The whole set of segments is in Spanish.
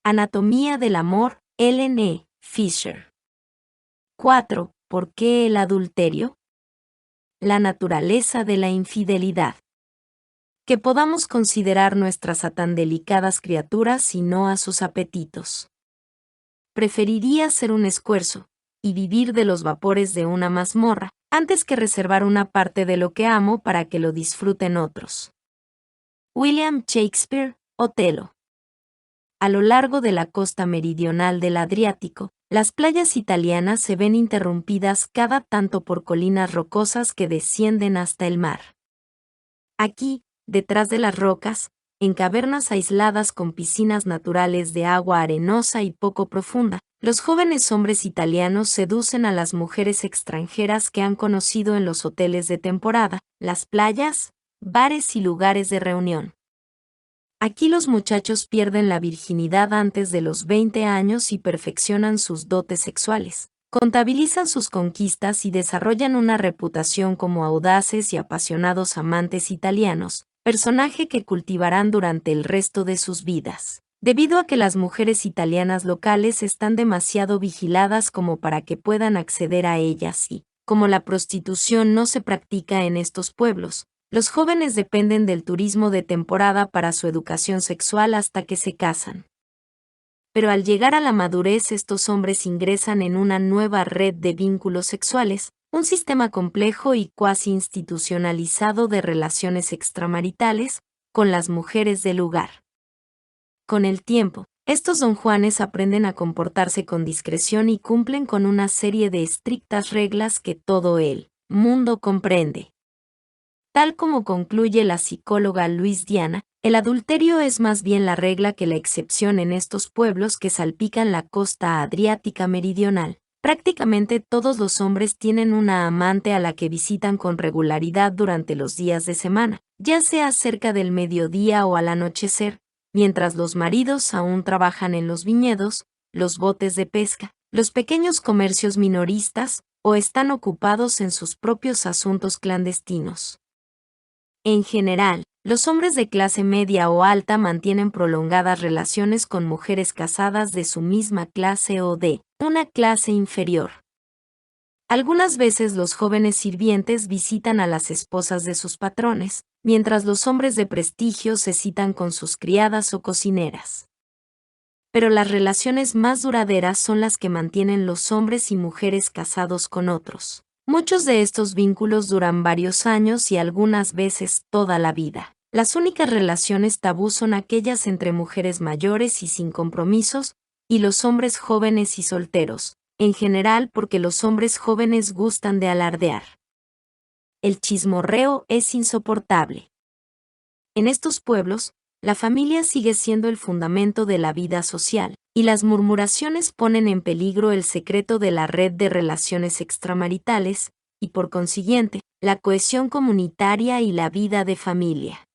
Anatomía del amor, Ellen E. Fisher. 4. ¿Por qué el adulterio? La naturaleza de la infidelidad. Que podamos considerar nuestras a tan delicadas criaturas y no a sus apetitos. Preferiría ser un esfuerzo y vivir de los vapores de una mazmorra, antes que reservar una parte de lo que amo para que lo disfruten otros. William Shakespeare, Otelo. A lo largo de la costa meridional del Adriático, las playas italianas se ven interrumpidas cada tanto por colinas rocosas que descienden hasta el mar. Aquí, detrás de las rocas, en cavernas aisladas con piscinas naturales de agua arenosa y poco profunda, los jóvenes hombres italianos seducen a las mujeres extranjeras que han conocido en los hoteles de temporada, las playas, bares y lugares de reunión. Aquí los muchachos pierden la virginidad antes de los 20 años y perfeccionan sus dotes sexuales, contabilizan sus conquistas y desarrollan una reputación como audaces y apasionados amantes italianos, personaje que cultivarán durante el resto de sus vidas, debido a que las mujeres italianas locales están demasiado vigiladas como para que puedan acceder a ellas y, como la prostitución no se practica en estos pueblos, los jóvenes dependen del turismo de temporada para su educación sexual hasta que se casan. Pero al llegar a la madurez estos hombres ingresan en una nueva red de vínculos sexuales, un sistema complejo y cuasi institucionalizado de relaciones extramaritales con las mujeres del lugar. Con el tiempo, estos don Juanes aprenden a comportarse con discreción y cumplen con una serie de estrictas reglas que todo el mundo comprende. Tal como concluye la psicóloga Louise Diana, el adulterio es más bien la regla que la excepción en estos pueblos que salpican la costa adriática meridional. Prácticamente todos los hombres tienen una amante a la que visitan con regularidad durante los días de semana, ya sea cerca del mediodía o al anochecer, mientras los maridos aún trabajan en los viñedos, los botes de pesca, los pequeños comercios minoristas o están ocupados en sus propios asuntos clandestinos. En general, los hombres de clase media o alta mantienen prolongadas relaciones con mujeres casadas de su misma clase o de una clase inferior. Algunas veces los jóvenes sirvientes visitan a las esposas de sus patrones, mientras los hombres de prestigio se citan con sus criadas o cocineras. Pero las relaciones más duraderas son las que mantienen los hombres y mujeres casados con otros. Muchos de estos vínculos duran varios años y algunas veces toda la vida. Las únicas relaciones tabú son aquellas entre mujeres mayores y sin compromisos, y los hombres jóvenes y solteros, en general porque los hombres jóvenes gustan de alardear. El chismorreo es insoportable. En estos pueblos, la familia sigue siendo el fundamento de la vida social, y las murmuraciones ponen en peligro el secreto de la red de relaciones extramaritales, y por consiguiente, la cohesión comunitaria y la vida de familia.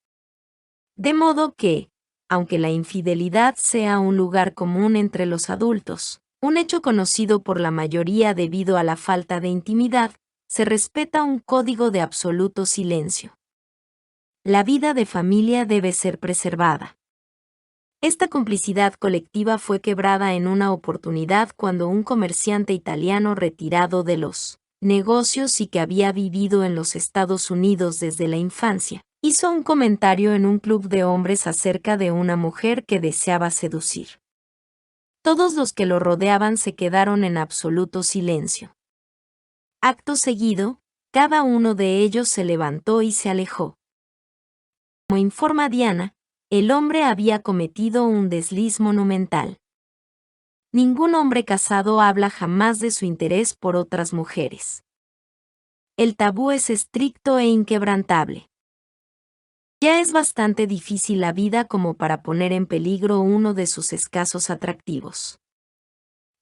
De modo que, aunque la infidelidad sea un lugar común entre los adultos, un hecho conocido por la mayoría debido a la falta de intimidad, se respeta un código de absoluto silencio. La vida de familia debe ser preservada. Esta complicidad colectiva fue quebrada en una oportunidad cuando un comerciante italiano retirado de los negocios y que había vivido en los Estados Unidos desde la infancia, hizo un comentario en un club de hombres acerca de una mujer que deseaba seducir. Todos los que lo rodeaban se quedaron en absoluto silencio. Acto seguido, cada uno de ellos se levantó y se alejó. Como informa Diana, el hombre había cometido un desliz monumental. Ningún hombre casado habla jamás de su interés por otras mujeres. El tabú es estricto e inquebrantable. Ya es bastante difícil la vida como para poner en peligro uno de sus escasos atractivos.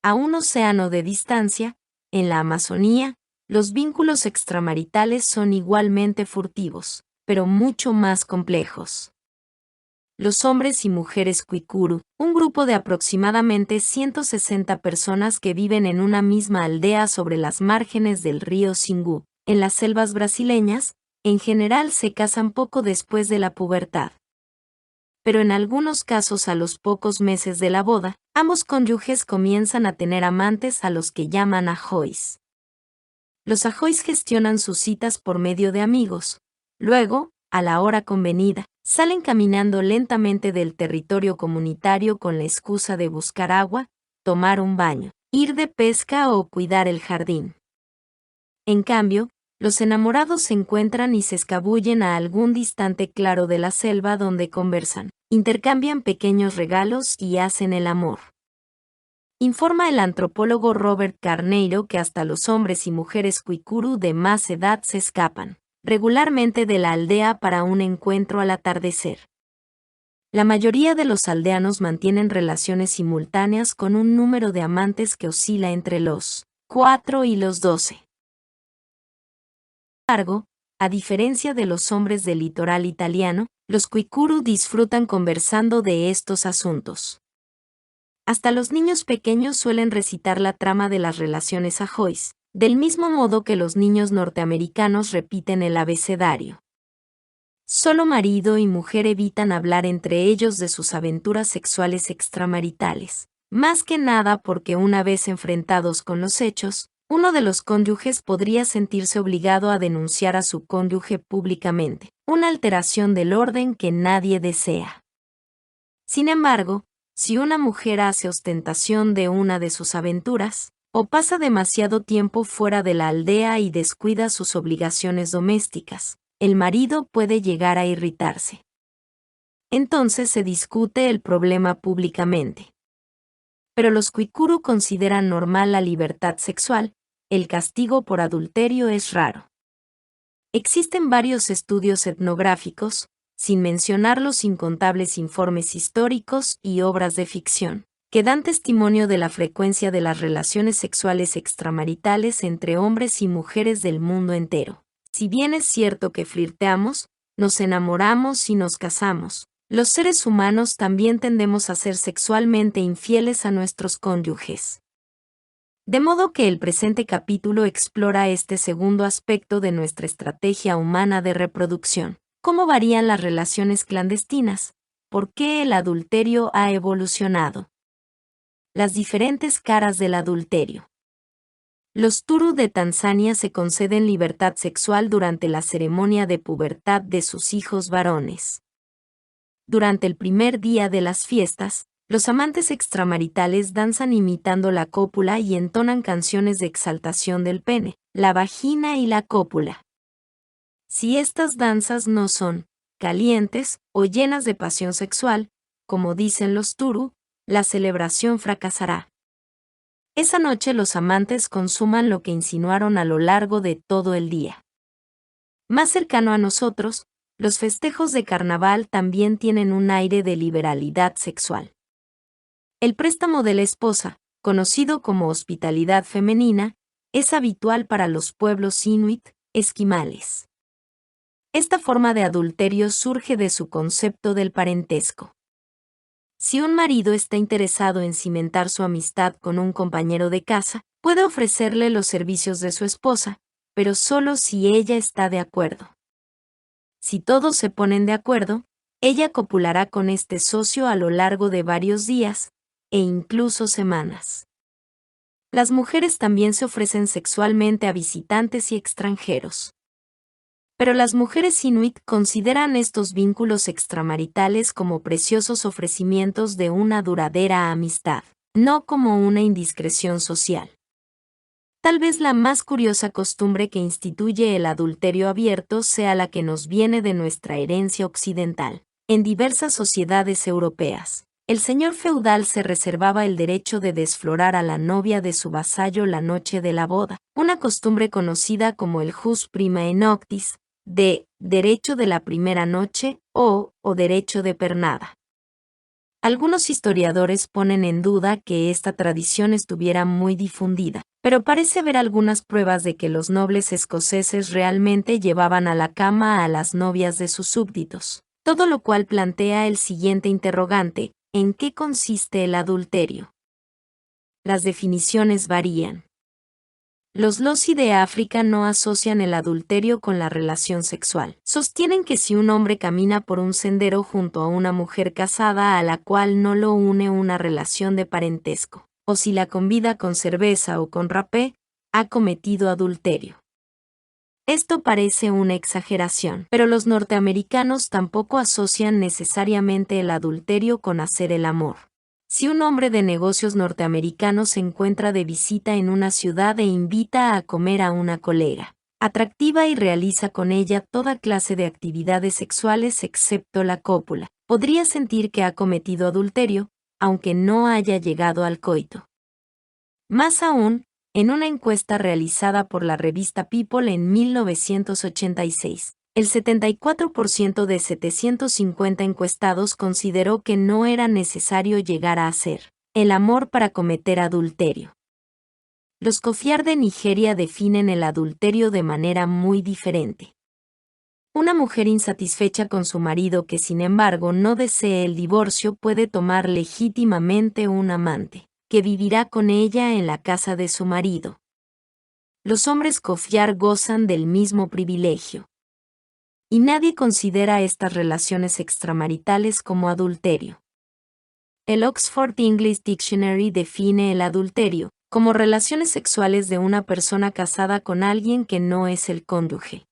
A un océano de distancia, en la Amazonía, los vínculos extramaritales son igualmente furtivos, pero mucho más complejos. Los hombres y mujeres Kwikuru, un grupo de aproximadamente 160 personas que viven en una misma aldea sobre las márgenes del río Xingu, en las selvas brasileñas, en general se casan poco después de la pubertad. pero en algunos casos a los pocos meses de la boda, ambos cónyuges comienzan a tener amantes a los que llaman ajoys. Los ajoys gestionan sus citas por medio de amigos. Luego, a la hora convenida, salen caminando lentamente del territorio comunitario con la excusa de buscar agua, tomar un baño, ir de pesca o cuidar el jardín. En cambio, los enamorados se encuentran y se escabullen a algún distante claro de la selva donde conversan, intercambian pequeños regalos y hacen el amor. Informa el antropólogo Robert Carneiro que hasta los hombres y mujeres cuicurú de más edad se escapan regularmente de la aldea para un encuentro al atardecer. La mayoría de los aldeanos mantienen relaciones simultáneas con un número de amantes que oscila entre los 4 y los 12. Sin embargo, a diferencia de los hombres del litoral italiano, los cuicurú disfrutan conversando de estos asuntos. Hasta los niños pequeños suelen recitar la trama de las relaciones ajoys, del mismo modo que los niños norteamericanos repiten el abecedario. Solo marido y mujer evitan hablar entre ellos de sus aventuras sexuales extramaritales, más que nada porque una vez enfrentados con los hechos, uno de los cónyuges podría sentirse obligado a denunciar a su cónyuge públicamente, una alteración del orden que nadie desea. Sin embargo, si una mujer hace ostentación de una de sus aventuras, o pasa demasiado tiempo fuera de la aldea y descuida sus obligaciones domésticas, el marido puede llegar a irritarse. Entonces se discute el problema públicamente. Pero los cuicurú consideran normal la libertad sexual, el castigo por adulterio es raro. Existen varios estudios etnográficos, sin mencionar los incontables informes históricos y obras de ficción, que dan testimonio de la frecuencia de las relaciones sexuales extramaritales entre hombres y mujeres del mundo entero. Si bien es cierto que flirteamos, nos enamoramos y nos casamos, los seres humanos también tendemos a ser sexualmente infieles a nuestros cónyuges. De modo que el presente capítulo explora este segundo aspecto de nuestra estrategia humana de reproducción. ¿Cómo varían las relaciones clandestinas? ¿Por qué el adulterio ha evolucionado? Las diferentes caras del adulterio. Los Turu de Tanzania se conceden libertad sexual durante la ceremonia de pubertad de sus hijos varones. Durante el primer día de las fiestas, los amantes extramaritales danzan imitando la cópula y entonan canciones de exaltación del pene, la vagina y la cópula. Si estas danzas no son calientes o llenas de pasión sexual, como dicen los Turu, la celebración fracasará. Esa noche los amantes consuman lo que insinuaron a lo largo de todo el día. Más cercano a nosotros, los festejos de carnaval también tienen un aire de liberalidad sexual. El préstamo de la esposa, conocido como hospitalidad femenina, es habitual para los pueblos inuit, esquimales. Esta forma de adulterio surge de su concepto del parentesco. Si un marido está interesado en cimentar su amistad con un compañero de casa, puede ofrecerle los servicios de su esposa, pero solo si ella está de acuerdo. Si todos se ponen de acuerdo, ella copulará con este socio a lo largo de varios días, e incluso semanas. Las mujeres también se ofrecen sexualmente a visitantes y extranjeros. Pero las mujeres inuit consideran estos vínculos extramaritales como preciosos ofrecimientos de una duradera amistad, no como una indiscreción social. Tal vez la más curiosa costumbre que instituye el adulterio abierto sea la que nos viene de nuestra herencia occidental. En diversas sociedades europeas, el señor feudal se reservaba el derecho de desflorar a la novia de su vasallo la noche de la boda, una costumbre conocida como el jus primae noctis, de derecho de la primera noche o derecho de pernada. Algunos historiadores ponen en duda que esta tradición estuviera muy difundida, pero parece haber algunas pruebas de que los nobles escoceses realmente llevaban a la cama a las novias de sus súbditos, todo lo cual plantea el siguiente interrogante: ¿en qué consiste el adulterio? Las definiciones varían. Los Lozi de África no asocian el adulterio con la relación sexual. Sostienen que si un hombre camina por un sendero junto a una mujer casada a la cual no lo une una relación de parentesco, o si la convida con cerveza o con rapé, ha cometido adulterio. Esto parece una exageración, pero los norteamericanos tampoco asocian necesariamente el adulterio con hacer el amor. Si un hombre de negocios norteamericano se encuentra de visita en una ciudad e invita a comer a una colega atractiva y realiza con ella toda clase de actividades sexuales excepto la cópula, podría sentir que ha cometido adulterio, aunque no haya llegado al coito. Más aún, en una encuesta realizada por la revista People en 1986, el 74% de 750 encuestados consideró que no era necesario llegar a hacer el amor para cometer adulterio. Los Kofiar de Nigeria definen el adulterio de manera muy diferente. Una mujer insatisfecha con su marido que sin embargo no desee el divorcio puede tomar legítimamente un amante, que vivirá con ella en la casa de su marido. Los hombres Kofiar gozan del mismo privilegio. Y nadie considera estas relaciones extramaritales como adulterio. El Oxford English Dictionary define el adulterio como relaciones sexuales de una persona casada con alguien que no es el cónyuge.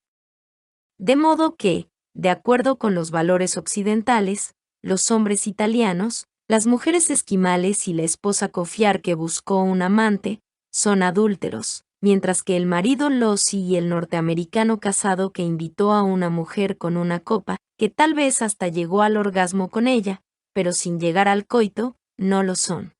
De modo que, de acuerdo con los valores occidentales, los hombres italianos, las mujeres esquimales y la esposa Kofiar que buscó un amante, son adúlteros, mientras que el marido Lozi y el norteamericano casado que invitó a una mujer con una copa, que tal vez hasta llegó al orgasmo con ella, pero sin llegar al coito, no lo son.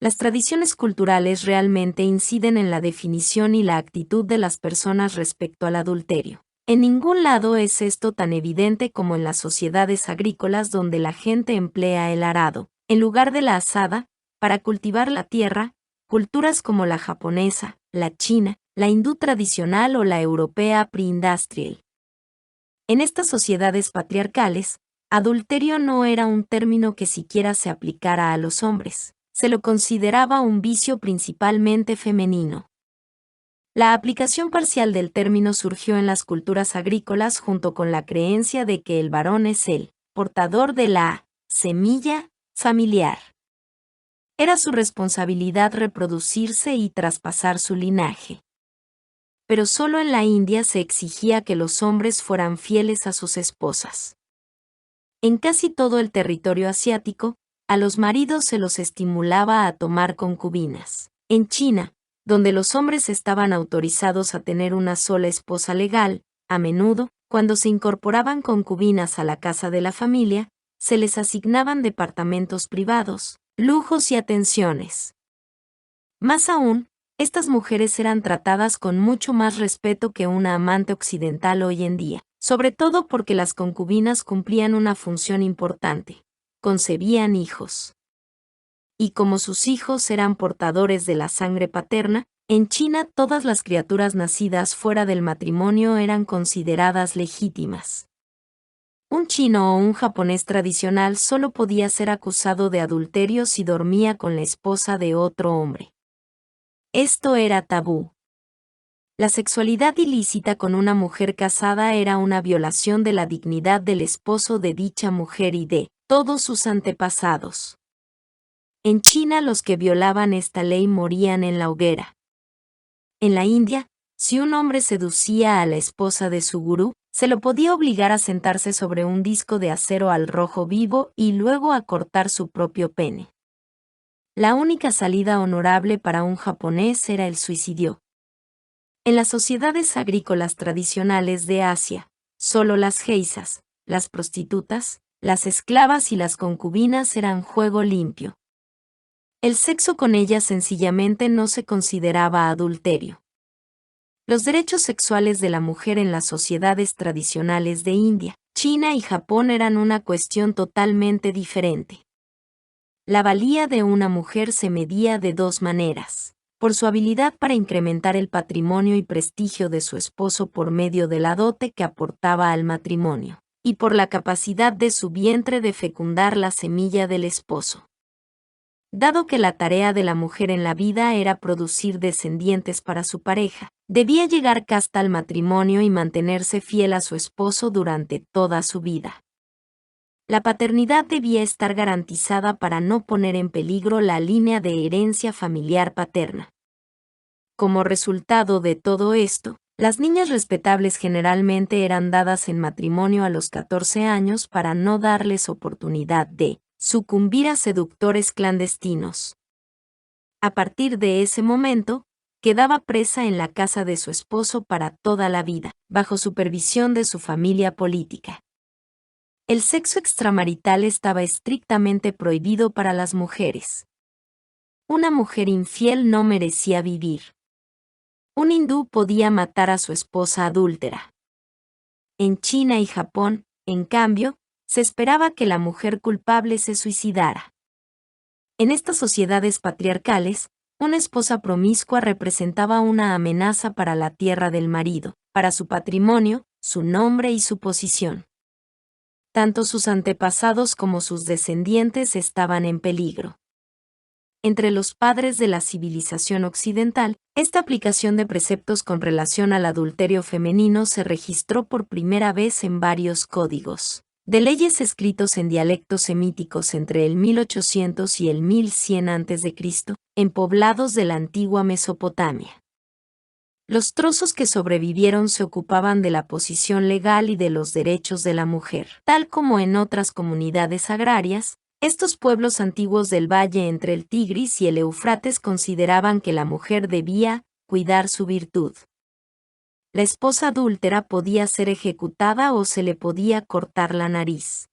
Las tradiciones culturales realmente inciden en la definición y la actitud de las personas respecto al adulterio. En ningún lado es esto tan evidente como en las sociedades agrícolas donde la gente emplea el arado, en lugar de la azada, para cultivar la tierra. Culturas como la japonesa, la china, la hindú tradicional o la europea pre-industrial. En estas sociedades patriarcales, adulterio no era un término que siquiera se aplicara a los hombres, se lo consideraba un vicio principalmente femenino. La aplicación parcial del término surgió en las culturas agrícolas junto con la creencia de que el varón es el portador de la semilla familiar. Era su responsabilidad reproducirse y traspasar su linaje. Pero solo en la India se exigía que los hombres fueran fieles a sus esposas. En casi todo el territorio asiático, a los maridos se los estimulaba a tomar concubinas. En China, donde los hombres estaban autorizados a tener una sola esposa legal, a menudo, cuando se incorporaban concubinas a la casa de la familia, se les asignaban departamentos privados, lujos y atenciones. Más aún, estas mujeres eran tratadas con mucho más respeto que una amante occidental hoy en día, sobre todo porque las concubinas cumplían una función importante: concebían hijos. Y como sus hijos eran portadores de la sangre paterna, en China todas las criaturas nacidas fuera del matrimonio eran consideradas legítimas. Un chino o un japonés tradicional solo podía ser acusado de adulterio si dormía con la esposa de otro hombre. Esto era tabú. La sexualidad ilícita con una mujer casada era una violación de la dignidad del esposo de dicha mujer y de todos sus antepasados. En China los que violaban esta ley morían en la hoguera. En la India, si un hombre seducía a la esposa de su gurú, se lo podía obligar a sentarse sobre un disco de acero al rojo vivo y luego a cortar su propio pene. La única salida honorable para un japonés era el suicidio. En las sociedades agrícolas tradicionales de Asia, solo las geisas, las prostitutas, las esclavas y las concubinas eran juego limpio. El sexo con ellas sencillamente no se consideraba adulterio. Los derechos sexuales de la mujer en las sociedades tradicionales de India, China y Japón eran una cuestión totalmente diferente. La valía de una mujer se medía de dos maneras: por su habilidad para incrementar el patrimonio y prestigio de su esposo por medio de la dote que aportaba al matrimonio, y por la capacidad de su vientre de fecundar la semilla del esposo. Dado que la tarea de la mujer en la vida era producir descendientes para su pareja, debía llegar casta al matrimonio y mantenerse fiel a su esposo durante toda su vida. La paternidad debía estar garantizada para no poner en peligro la línea de herencia familiar paterna. Como resultado de todo esto, las niñas respetables generalmente eran dadas en matrimonio a los 14 años para no darles oportunidad de sucumbir a seductores clandestinos. A partir de ese momento, quedaba presa en la casa de su esposo para toda la vida, bajo supervisión de su familia política. El sexo extramarital estaba estrictamente prohibido para las mujeres. Una mujer infiel no merecía vivir. Un hindú podía matar a su esposa adúltera. En China y Japón, en cambio, se esperaba que la mujer culpable se suicidara. En estas sociedades patriarcales, una esposa promiscua representaba una amenaza para la tierra del marido, para su patrimonio, su nombre y su posición. Tanto sus antepasados como sus descendientes estaban en peligro. Entre los padres de la civilización occidental, esta aplicación de preceptos con relación al adulterio femenino se registró por primera vez en varios códigos de leyes escritos en dialectos semíticos entre el 1800 y el 1100 a.C., en poblados de la antigua Mesopotamia. Los trozos que sobrevivieron se ocupaban de la posición legal y de los derechos de la mujer. Tal como en otras comunidades agrarias, estos pueblos antiguos del valle entre el Tigris y el Éufrates consideraban que la mujer debía cuidar su virtud. La esposa adúltera podía ser ejecutada o se le podía cortar la nariz.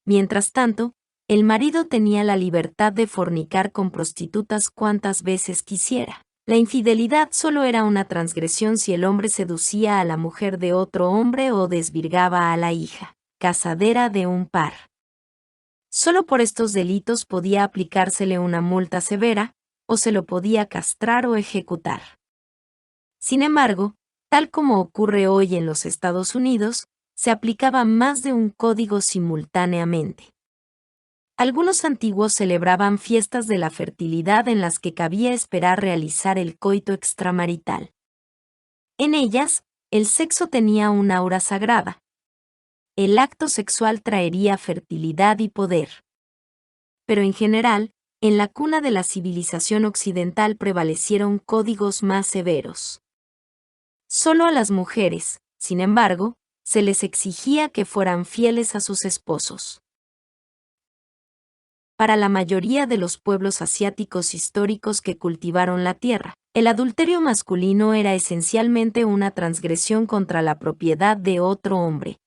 Mientras tanto, el marido tenía la libertad de fornicar con prostitutas cuantas veces quisiera. La infidelidad solo era una transgresión si el hombre seducía a la mujer de otro hombre o desvirgaba a la hija, casadera de un par. Solo por estos delitos podía aplicársele una multa severa, o se lo podía castrar o ejecutar. Sin embargo, tal como ocurre hoy en los Estados Unidos, se aplicaba más de un código simultáneamente. Algunos antiguos celebraban fiestas de la fertilidad en las que cabía esperar realizar el coito extramarital. En ellas, el sexo tenía un aura sagrada. El acto sexual traería fertilidad y poder. Pero en general, en la cuna de la civilización occidental prevalecieron códigos más severos. Solo a las mujeres, sin embargo, se les exigía que fueran fieles a sus esposos. Para la mayoría de los pueblos asiáticos históricos que cultivaron la tierra, el adulterio masculino era esencialmente una transgresión contra la propiedad de otro hombre.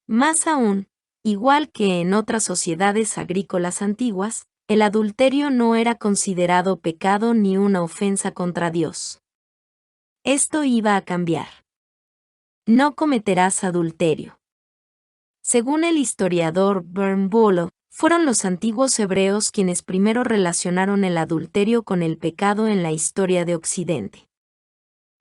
Más aún, igual que en otras sociedades agrícolas antiguas, el adulterio no era considerado pecado ni una ofensa contra Dios. Esto iba a cambiar. No cometerás adulterio. Según el historiador Bernbolo, fueron los antiguos hebreos quienes primero relacionaron el adulterio con el pecado en la historia de Occidente.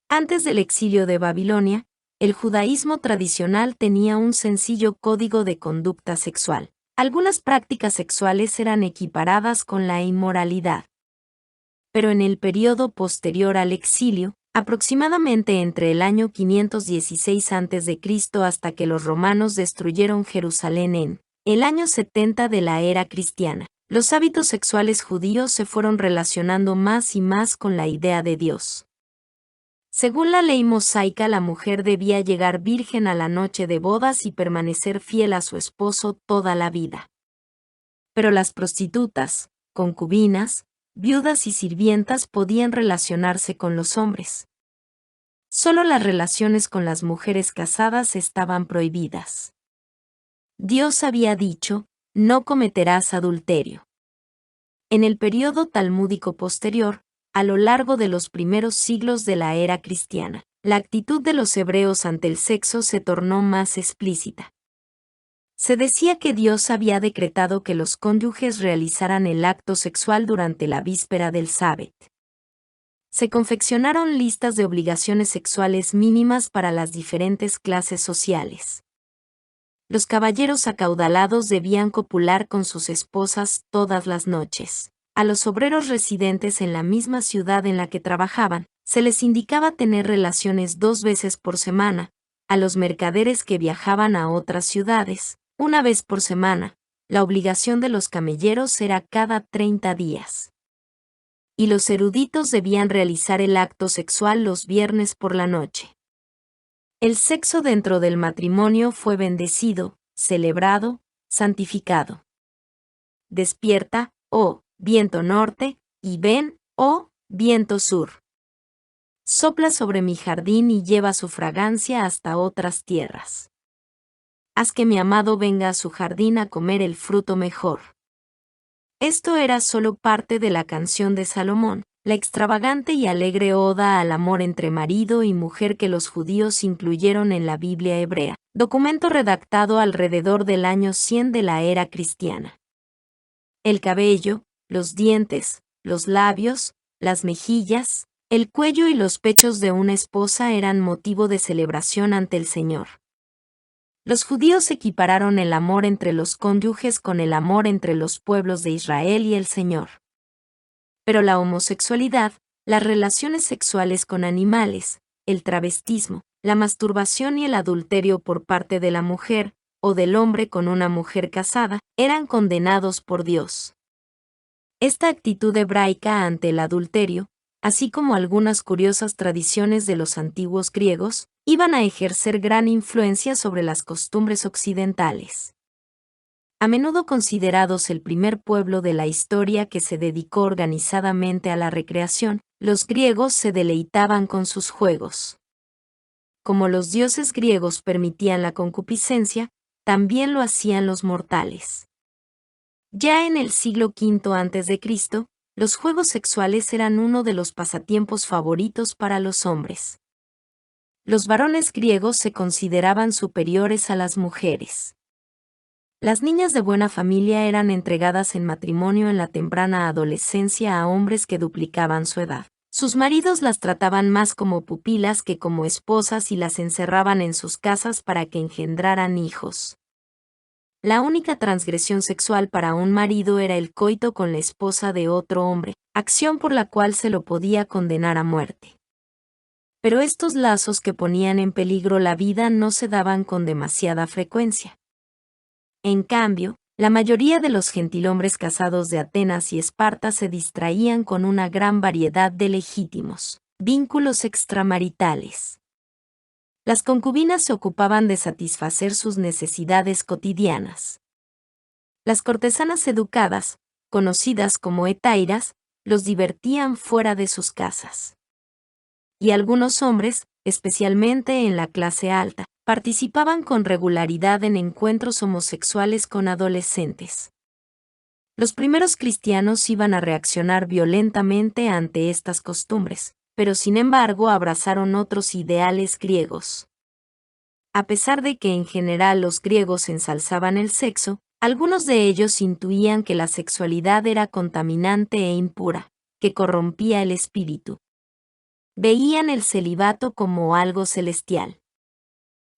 Antes del exilio de Babilonia, el judaísmo tradicional tenía un sencillo código de conducta sexual. Algunas prácticas sexuales eran equiparadas con la inmoralidad. Pero en el periodo posterior al exilio, aproximadamente entre el año 516 a.C. hasta que los romanos destruyeron Jerusalén en el año 70 de la era cristiana, los hábitos sexuales judíos se fueron relacionando más y más con la idea de Dios. Según la ley mosaica, la mujer debía llegar virgen a la noche de bodas y permanecer fiel a su esposo toda la vida. Pero las prostitutas, concubinas, viudas y sirvientas podían relacionarse con los hombres. Solo las relaciones con las mujeres casadas estaban prohibidas. Dios había dicho, no cometerás adulterio. En el período talmúdico posterior, a lo largo de los primeros siglos de la era cristiana, la actitud de los hebreos ante el sexo se tornó más explícita. Se decía que Dios había decretado que los cónyuges realizaran el acto sexual durante la víspera del Sabbat. Se confeccionaron listas de obligaciones sexuales mínimas para las diferentes clases sociales. Los caballeros acaudalados debían copular con sus esposas todas las noches. A los obreros residentes en la misma ciudad en la que trabajaban, se les indicaba tener relaciones 2 veces por semana. A los mercaderes que viajaban a otras ciudades, 1 vez por semana. La obligación de los camelleros era cada 30 días. Y los eruditos debían realizar el acto sexual los viernes por la noche. El sexo dentro del matrimonio fue bendecido, celebrado, santificado. Despierta, oh, viento norte, y ven, oh, viento sur. Sopla sobre mi jardín y lleva su fragancia hasta otras tierras. Haz que mi amado venga a su jardín a comer el fruto mejor. Esto era solo parte de la canción de Salomón, la extravagante y alegre oda al amor entre marido y mujer que los judíos incluyeron en la Biblia hebrea, documento redactado alrededor del año 100 de la era cristiana. El cabello, los dientes, los labios, las mejillas, el cuello y los pechos de una esposa eran motivo de celebración ante el Señor. Los judíos equipararon el amor entre los cónyuges con el amor entre los pueblos de Israel y el Señor. Pero la homosexualidad, las relaciones sexuales con animales, el travestismo, la masturbación y el adulterio por parte de la mujer, o del hombre con una mujer casada, eran condenados por Dios. Esta actitud hebraica ante el adulterio, así como algunas curiosas tradiciones de los antiguos griegos, iban a ejercer gran influencia sobre las costumbres occidentales. A menudo considerados el primer pueblo de la historia que se dedicó organizadamente a la recreación, los griegos se deleitaban con sus juegos. Como los dioses griegos permitían la concupiscencia, también lo hacían los mortales. Ya en el siglo V a.C., los juegos sexuales eran uno de los pasatiempos favoritos para los hombres. Los varones griegos se consideraban superiores a las mujeres. Las niñas de buena familia eran entregadas en matrimonio en la temprana adolescencia a hombres que duplicaban su edad. Sus maridos las trataban más como pupilas que como esposas y las encerraban en sus casas para que engendraran hijos. La única transgresión sexual para un marido era el coito con la esposa de otro hombre, acción por la cual se lo podía condenar a muerte. Pero estos lazos que ponían en peligro la vida no se daban con demasiada frecuencia. En cambio, la mayoría de los gentilhombres casados de Atenas y Esparta se distraían con una gran variedad de legítimos vínculos extramaritales. Las concubinas se ocupaban de satisfacer sus necesidades cotidianas. Las cortesanas educadas, conocidas como hetairas, los divertían fuera de sus casas. Y algunos hombres, especialmente en la clase alta, participaban con regularidad en encuentros homosexuales con adolescentes. Los primeros cristianos iban a reaccionar violentamente ante estas costumbres, pero sin embargo abrazaron otros ideales griegos. A pesar de que en general los griegos ensalzaban el sexo, algunos de ellos intuían que la sexualidad era contaminante e impura, que corrompía el espíritu. Veían el celibato como algo celestial.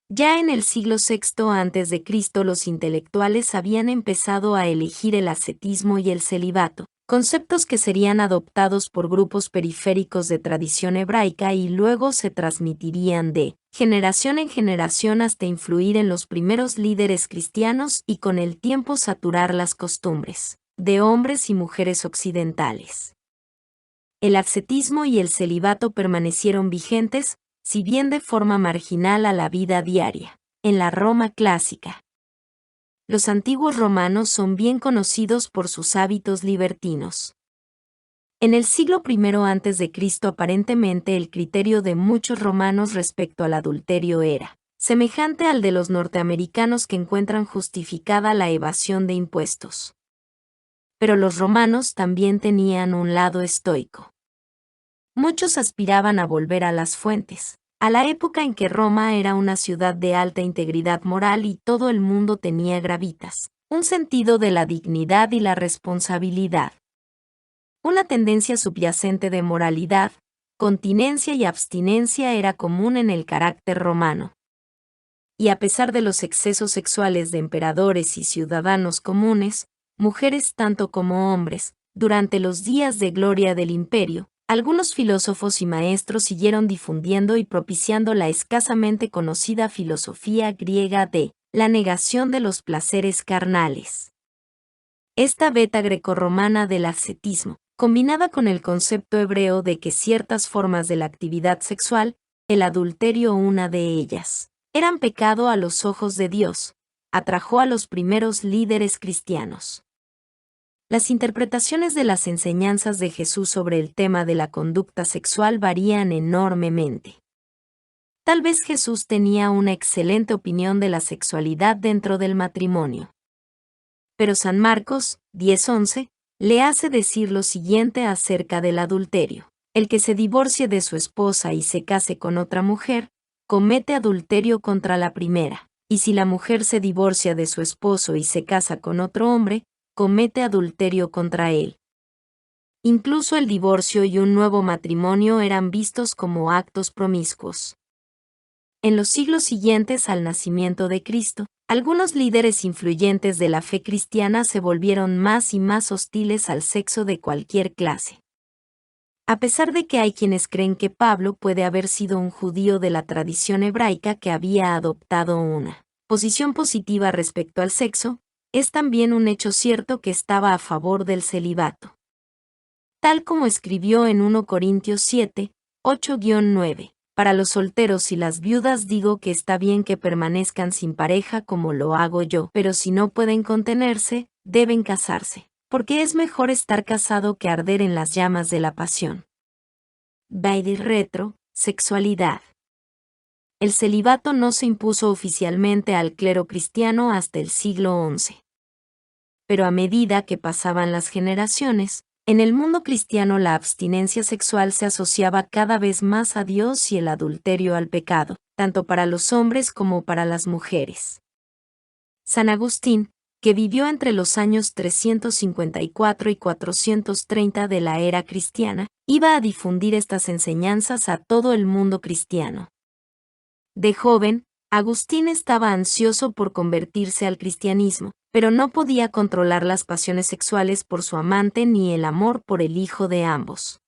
Ya en el siglo VI a.C. los intelectuales habían empezado a elegir el ascetismo y el celibato, conceptos que serían adoptados por grupos periféricos de tradición hebraica y luego se transmitirían de generación en generación hasta influir en los primeros líderes cristianos y con el tiempo saturar las costumbres de hombres y mujeres occidentales. El ascetismo y el celibato permanecieron vigentes, si bien de forma marginal a la vida diaria, en la Roma clásica. Los antiguos romanos son bien conocidos por sus hábitos libertinos. En el siglo I a.C. aparentemente el criterio de muchos romanos respecto al adulterio era semejante al de los norteamericanos que encuentran justificada la evasión de impuestos. Pero los romanos también tenían un lado estoico. Muchos aspiraban a volver a las fuentes, a la época en que Roma era una ciudad de alta integridad moral y todo el mundo tenía gravitas, un sentido de la dignidad y la responsabilidad. Una tendencia subyacente de moralidad, continencia y abstinencia era común en el carácter romano. y a pesar de los excesos sexuales de emperadores y ciudadanos comunes, mujeres tanto como hombres, durante los días de gloria del imperio, algunos filósofos y maestros siguieron difundiendo y propiciando la escasamente conocida filosofía griega de la negación de los placeres carnales. Esta beta grecorromana del ascetismo, combinada con el concepto hebreo de que ciertas formas de la actividad sexual, el adulterio una de ellas, eran pecado a los ojos de Dios, atrajo a los primeros líderes cristianos. Las interpretaciones de las enseñanzas de Jesús sobre el tema de la conducta sexual varían enormemente. Tal vez Jesús tenía una excelente opinión de la sexualidad dentro del matrimonio. Pero San Marcos 10:11 le hace decir lo siguiente acerca del adulterio: el que se divorcie de su esposa y se case con otra mujer, comete adulterio contra la primera, y si la mujer se divorcia de su esposo y se casa con otro hombre, comete adulterio contra él. Incluso el divorcio y un nuevo matrimonio eran vistos como actos promiscuos. En los siglos siguientes al nacimiento de Cristo, algunos líderes influyentes de la fe cristiana se volvieron más y más hostiles al sexo de cualquier clase. A pesar de que hay quienes creen que Pablo puede haber sido un judío de la tradición hebraica que había adoptado una posición positiva respecto al sexo, es también un hecho cierto que estaba a favor del celibato. Tal como escribió en 1 Corintios 7, 8-9. Para los solteros y las viudas digo que está bien que permanezcan sin pareja como lo hago yo, pero si no pueden contenerse, deben casarse, porque es mejor estar casado que arder en las llamas de la pasión. Baile retro, sexualidad. El celibato no se impuso oficialmente al clero cristiano hasta el siglo XI. Pero a medida que pasaban las generaciones, en el mundo cristiano la abstinencia sexual se asociaba cada vez más a Dios y el adulterio al pecado, tanto para los hombres como para las mujeres. San Agustín, que vivió entre los años 354 y 430 de la era cristiana, iba a difundir estas enseñanzas a todo el mundo cristiano. De joven, Agustín estaba ansioso por convertirse al cristianismo, pero no podía controlar las pasiones sexuales por su amante ni el amor por el hijo de ambos.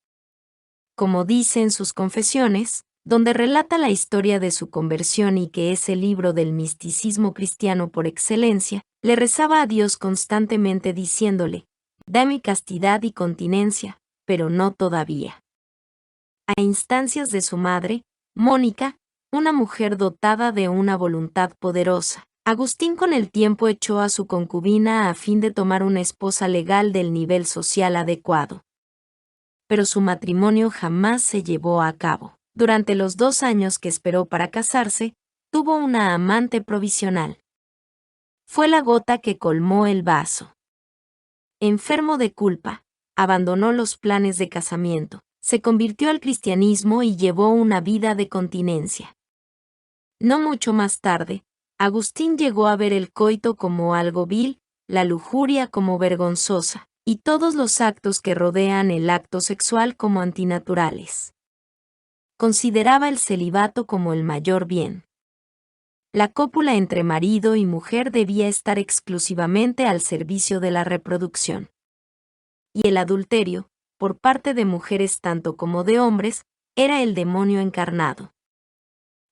Como dice en sus confesiones, donde relata la historia de su conversión y que es el libro del misticismo cristiano por excelencia, le rezaba a Dios constantemente diciéndole: «Dame castidad y continencia, pero no todavía». A instancias de su madre, Mónica, una mujer dotada de una voluntad poderosa, Agustín con el tiempo echó a su concubina a fin de tomar una esposa legal del nivel social adecuado. Pero su matrimonio jamás se llevó a cabo. Durante los 2 años que esperó para casarse, tuvo una amante provisional. Fue la gota que colmó el vaso. Enfermo de culpa, abandonó los planes de casamiento, se convirtió al cristianismo y llevó una vida de continencia. No mucho más tarde, Agustín llegó a ver el coito como algo vil, la lujuria como vergonzosa, y todos los actos que rodean el acto sexual como antinaturales. Consideraba el celibato como el mayor bien. La cópula entre marido y mujer debía estar exclusivamente al servicio de la reproducción. Y el adulterio, por parte de mujeres tanto como de hombres, era el demonio encarnado.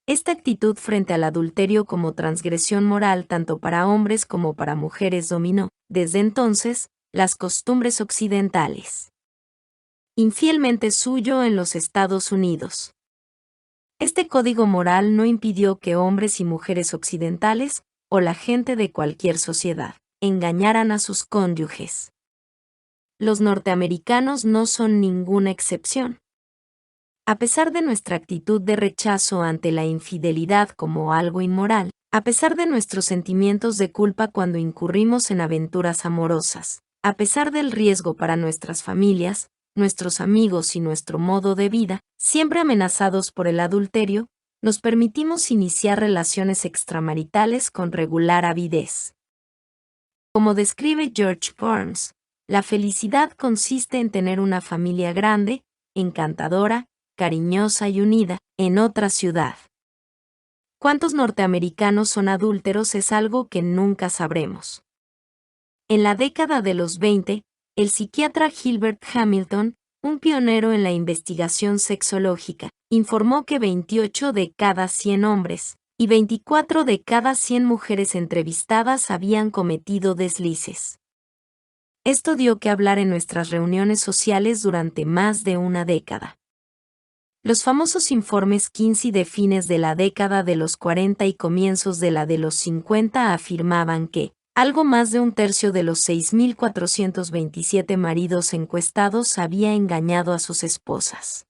Esta actitud frente al adulterio como transgresión moral tanto para hombres como para mujeres dominó, desde entonces, las costumbres occidentales. Infielmente suyo en los Estados Unidos. Este código moral no impidió que hombres y mujeres occidentales, o la gente de cualquier sociedad, engañaran a sus cónyuges. Los norteamericanos no son ninguna excepción. A pesar de nuestra actitud de rechazo ante la infidelidad como algo inmoral, a pesar de nuestros sentimientos de culpa cuando incurrimos en aventuras amorosas, a pesar del riesgo para nuestras familias, nuestros amigos y nuestro modo de vida, siempre amenazados por el adulterio, nos permitimos iniciar relaciones extramaritales con regular avidez. Como describe George Burns, la felicidad consiste en tener una familia grande, encantadora, cariñosa y unida, en otra ciudad. ¿Cuántos norteamericanos son adúlteros? Es algo que nunca sabremos. En la década de los 20, el psiquiatra Gilbert Hamilton, un pionero en la investigación sexológica, informó que 28 de cada 100 hombres y 24 de cada 100 mujeres entrevistadas habían cometido deslices. Esto dio que hablar en nuestras reuniones sociales durante más de una década. Los famosos informes Kinsey de fines de la década de los 40 y comienzos de la de los 50 afirmaban que algo más de un tercio de los 6.427 maridos encuestados había engañado a sus esposas.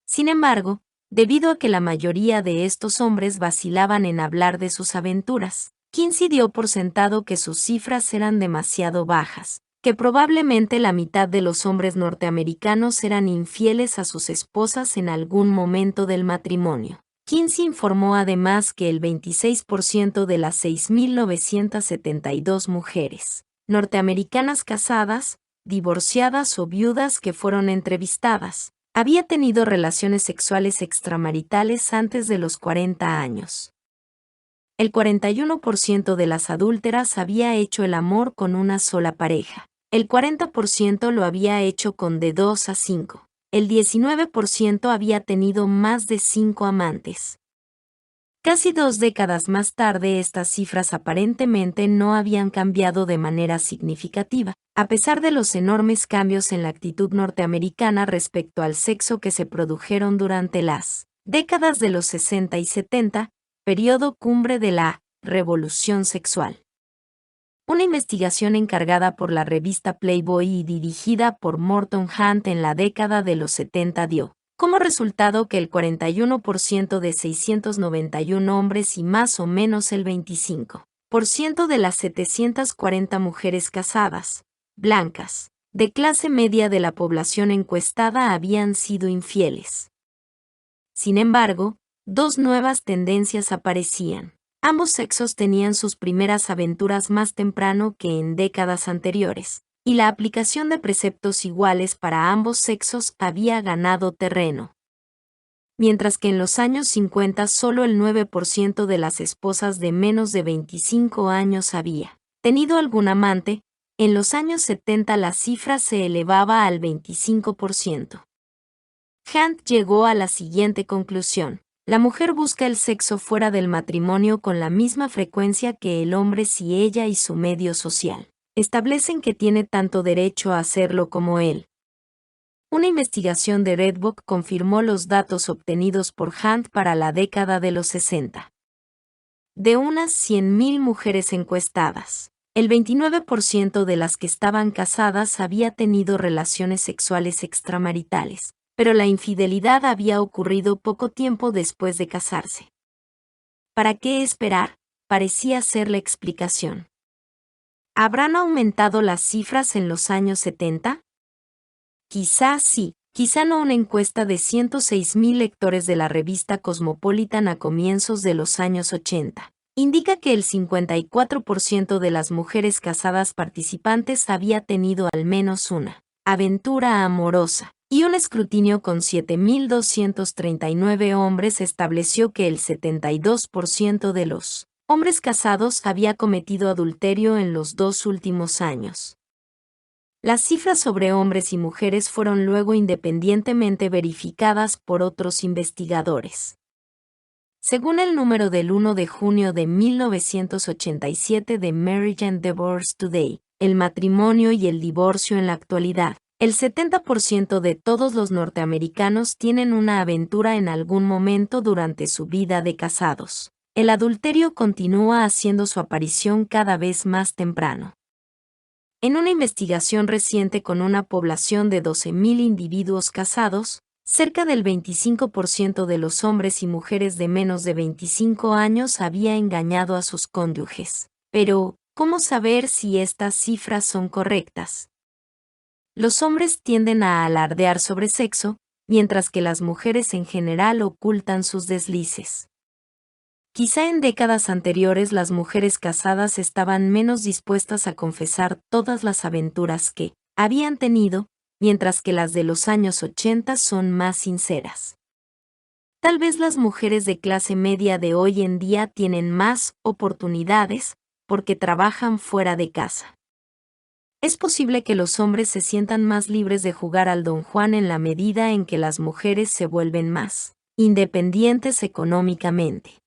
Sin embargo, debido a que la mayoría de estos hombres vacilaban en hablar de sus aventuras, Kinsey dio por sentado que sus cifras eran demasiado bajas, que probablemente la mitad de los hombres norteamericanos eran infieles a sus esposas en algún momento del matrimonio. Kinsey informó además que el 26% de las 6.972 mujeres norteamericanas casadas, divorciadas o viudas que fueron entrevistadas, había tenido relaciones sexuales extramaritales antes de los 40 años. El 41% de las adúlteras había hecho el amor con una sola pareja. El 40% lo había hecho con de 2 a 5. El 19% había tenido más de 5 amantes. Casi 2 décadas más tarde, estas cifras aparentemente no habían cambiado de manera significativa, a pesar de los enormes cambios en la actitud norteamericana respecto al sexo que se produjeron durante las décadas de los 60 y 70, periodo cumbre de la revolución sexual. Una investigación encargada por la revista Playboy y dirigida por Morton Hunt en la década de los 70 dio como resultado que el 41% de 691 hombres y más o menos el 25% de las 740 mujeres casadas, blancas, de clase media de la población encuestada habían sido infieles. Sin embargo, dos nuevas tendencias aparecían. Ambos sexos tenían sus primeras aventuras más temprano que en décadas anteriores, y la aplicación de preceptos iguales para ambos sexos había ganado terreno. Mientras que en los años 50 solo el 9% de las esposas de menos de 25 años había tenido algún amante, en los años 70 la cifra se elevaba al 25%. Hunt llegó a la siguiente conclusión. La mujer busca el sexo fuera del matrimonio con la misma frecuencia que el hombre si ella y su medio social establecen que tiene tanto derecho a hacerlo como él. Una investigación de Redbook confirmó los datos obtenidos por Hunt para la década de los 60. De unas 100.000 mujeres encuestadas, el 29% de las que estaban casadas había tenido relaciones sexuales extramaritales, pero la infidelidad había ocurrido poco tiempo después de casarse. ¿Para qué esperar? Parecía ser la explicación. ¿Habrán aumentado las cifras en los años 70? Quizá sí, quizá no. Una encuesta de 106.000 lectores de la revista Cosmopolitan a comienzos de los años 80 indica que el 54% de las mujeres casadas participantes había tenido al menos una aventura amorosa, y un escrutinio con 7.239 hombres estableció que el 72% de los hombres casados había cometido adulterio en los 2 últimos años. Las cifras sobre hombres y mujeres fueron luego independientemente verificadas por otros investigadores. Según el número del 1 de junio de 1987 de Marriage and Divorce Today, el matrimonio y el divorcio en la actualidad, el 70% de todos los norteamericanos tienen una aventura en algún momento durante su vida de casados. El adulterio continúa haciendo su aparición cada vez más temprano. En una investigación reciente con una población de 12.000 individuos casados, cerca del 25% de los hombres y mujeres de menos de 25 años había engañado a sus cónyuges. Pero, ¿cómo saber si estas cifras son correctas? Los hombres tienden a alardear sobre sexo, mientras que las mujeres en general ocultan sus deslices. Quizá en décadas anteriores las mujeres casadas estaban menos dispuestas a confesar todas las aventuras que habían tenido, mientras que las de los años 80 son más sinceras. Tal vez las mujeres de clase media de hoy en día tienen más oportunidades porque trabajan fuera de casa. Es posible que los hombres se sientan más libres de jugar al Don Juan en la medida en que las mujeres se vuelven más independientes económicamente.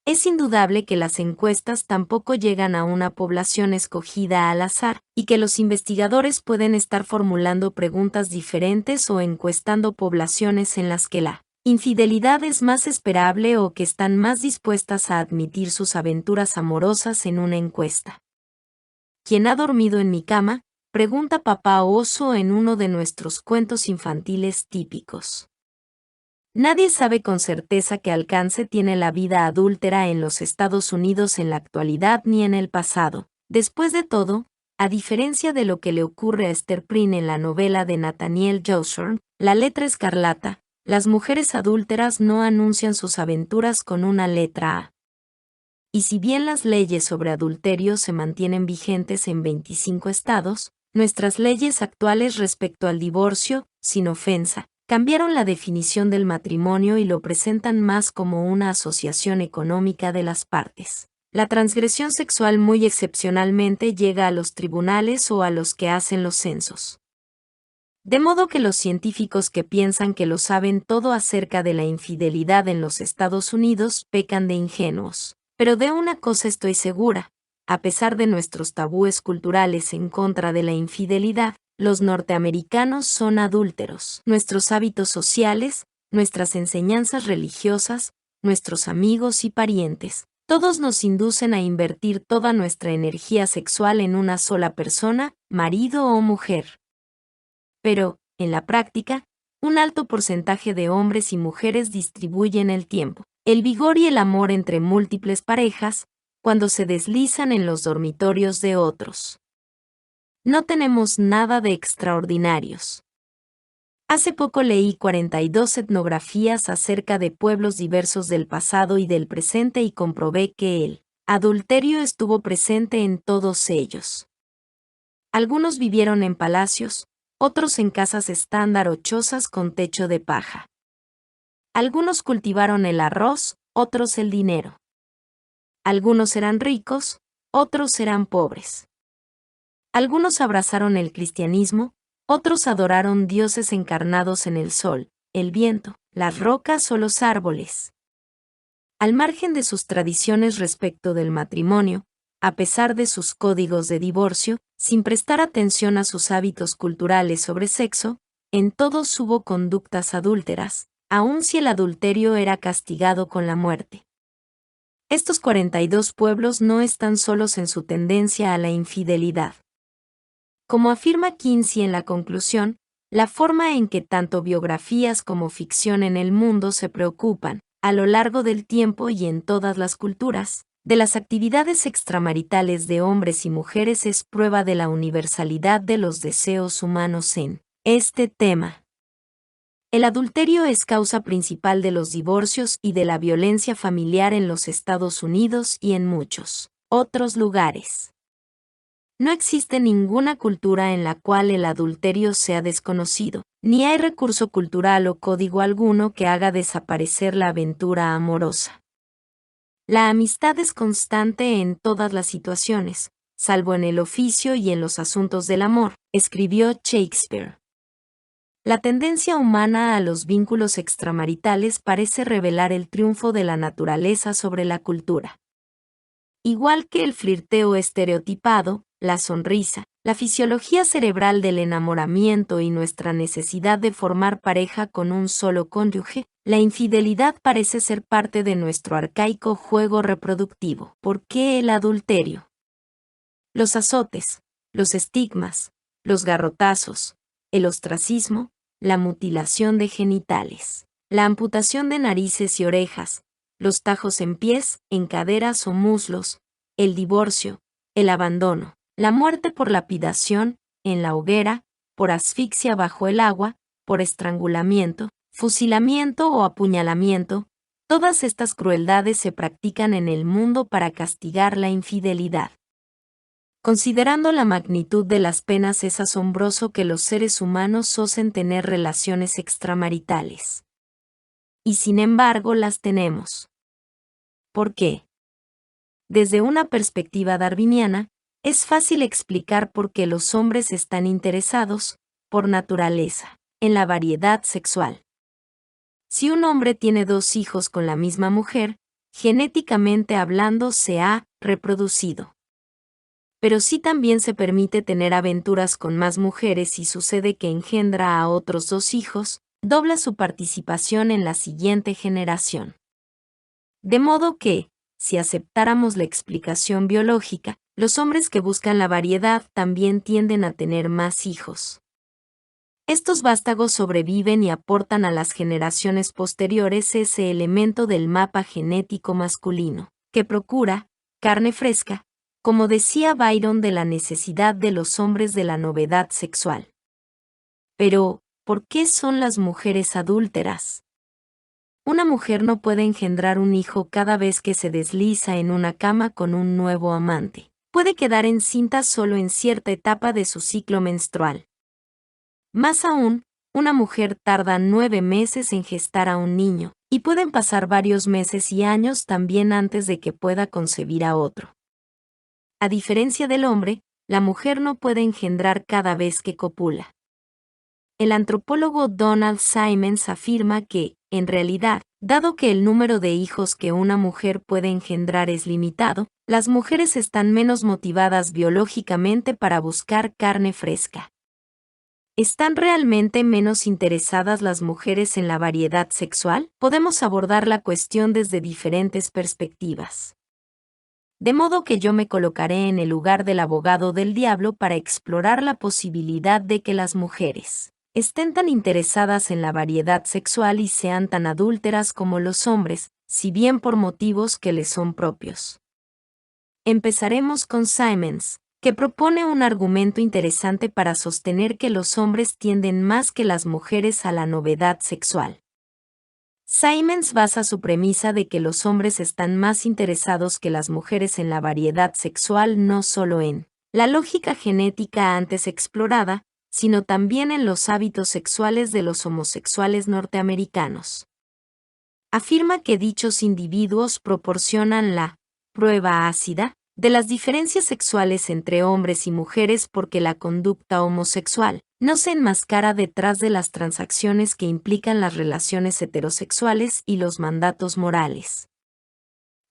Es indudable que las encuestas tampoco llegan a una población escogida al azar, y que los investigadores pueden estar formulando preguntas diferentes o encuestando poblaciones en las que la infidelidad es más esperable o que están más dispuestas a admitir sus aventuras amorosas en una encuesta. ¿Quién ha dormido en mi cama?, pregunta Papá Oso en uno de nuestros cuentos infantiles típicos. Nadie sabe con certeza qué alcance tiene la vida adúltera en los Estados Unidos en la actualidad ni en el pasado. Después de todo, a diferencia de lo que le ocurre a Esther Prynne en la novela de Nathaniel Hawthorne, La letra escarlata, las mujeres adúlteras no anuncian sus aventuras con una letra A. Y si bien las leyes sobre adulterio se mantienen vigentes en 25 estados, nuestras leyes actuales respecto al divorcio, sin ofensa, cambiaron la definición del matrimonio y lo presentan más como una asociación económica de las partes. La transgresión sexual muy excepcionalmente llega a los tribunales o a los que hacen los censos. De modo que los científicos que piensan que lo saben todo acerca de la infidelidad en los Estados Unidos pecan de ingenuos. Pero de una cosa estoy segura, a pesar de nuestros tabúes culturales en contra de la infidelidad, los norteamericanos son adúlteros. Nuestros hábitos sociales, nuestras enseñanzas religiosas, nuestros amigos y parientes, todos nos inducen a invertir toda nuestra energía sexual en una sola persona, marido o mujer. Pero, en la práctica, un alto porcentaje de hombres y mujeres distribuyen el tiempo, el vigor y el amor entre múltiples parejas, cuando se deslizan en los dormitorios de otros. No tenemos nada de extraordinarios. Hace poco leí 42 etnografías acerca de pueblos diversos del pasado y del presente y comprobé que el adulterio estuvo presente en todos ellos. Algunos vivieron en palacios, otros en casas estándar o chozas con techo de paja. Algunos cultivaron el arroz, otros el dinero. Algunos eran ricos, otros eran pobres. Algunos abrazaron el cristianismo, otros adoraron dioses encarnados en el sol, el viento, las rocas o los árboles. Al margen de sus tradiciones respecto del matrimonio, a pesar de sus códigos de divorcio, sin prestar atención a sus hábitos culturales sobre sexo, en todos hubo conductas adúlteras, aun si el adulterio era castigado con la muerte. Estos 42 pueblos no están solos en su tendencia a la infidelidad. Como afirma Kinsey en la conclusión, la forma en que tanto biografías como ficción en el mundo se preocupan, a lo largo del tiempo y en todas las culturas, de las actividades extramaritales de hombres y mujeres es prueba de la universalidad de los deseos humanos en este tema. El adulterio es causa principal de los divorcios y de la violencia familiar en los Estados Unidos y en muchos otros lugares. No existe ninguna cultura en la cual el adulterio sea desconocido, ni hay recurso cultural o código alguno que haga desaparecer la aventura amorosa. La amistad es constante en todas las situaciones, salvo en el oficio y en los asuntos del amor, escribió Shakespeare. La tendencia humana a los vínculos extramaritales parece revelar el triunfo de la naturaleza sobre la cultura. Igual que el flirteo estereotipado, la sonrisa, la fisiología cerebral del enamoramiento y nuestra necesidad de formar pareja con un solo cónyuge, la infidelidad parece ser parte de nuestro arcaico juego reproductivo. ¿Por qué el adulterio? Los azotes, los estigmas, los garrotazos, el ostracismo, la mutilación de genitales, la amputación de narices y orejas, los tajos en pies, en caderas o muslos, el divorcio, el abandono, la muerte por lapidación, en la hoguera, por asfixia bajo el agua, por estrangulamiento, fusilamiento o apuñalamiento, todas estas crueldades se practican en el mundo para castigar la infidelidad. Considerando la magnitud de las penas, es asombroso que los seres humanos osen tener relaciones extramaritales. y sin embargo las tenemos. ¿Por qué? Desde una perspectiva darwiniana, es fácil explicar por qué los hombres están interesados, por naturaleza, en la variedad sexual. Si un hombre tiene 2 hijos con la misma mujer, genéticamente hablando se ha reproducido. Pero si también se permite tener aventuras con más mujeres y sucede que engendra a otros 2 hijos, dobla su participación en la siguiente generación. De modo que, si aceptáramos la explicación biológica, los hombres que buscan la variedad también tienden a tener más hijos. Estos vástagos sobreviven y aportan a las generaciones posteriores ese elemento del mapa genético masculino, que procura, carne fresca, como decía Byron de la necesidad de los hombres de la novedad sexual. Pero, ¿por qué son las mujeres adúlteras? Una mujer no puede engendrar un hijo cada vez que se desliza en una cama con un nuevo amante. Puede quedar encinta solo en cierta etapa de su ciclo menstrual. Más aún, una mujer tarda 9 meses en gestar a un niño, y pueden pasar varios meses y años también antes de que pueda concebir a otro. A diferencia del hombre, la mujer no puede engendrar cada vez que copula. El antropólogo Donald Simmons afirma que, en realidad, dado que el número de hijos que una mujer puede engendrar es limitado, las mujeres están menos motivadas biológicamente para buscar carne fresca. ¿Están realmente menos interesadas las mujeres en la variedad sexual? Podemos abordar la cuestión desde diferentes perspectivas. De modo que yo me colocaré en el lugar del abogado del diablo para explorar la posibilidad de que las mujeres estén tan interesadas en la variedad sexual y sean tan adúlteras como los hombres, si bien por motivos que les son propios. Empezaremos con Simmons, que propone un argumento interesante para sostener que los hombres tienden más que las mujeres a la novedad sexual. Simmons basa su premisa de que los hombres están más interesados que las mujeres en la variedad sexual no solo en la lógica genética antes explorada, sino también en los hábitos sexuales de los homosexuales norteamericanos. Afirma que dichos individuos proporcionan la prueba ácida de las diferencias sexuales entre hombres y mujeres porque la conducta homosexual no se enmascara detrás de las transacciones que implican las relaciones heterosexuales y los mandatos morales.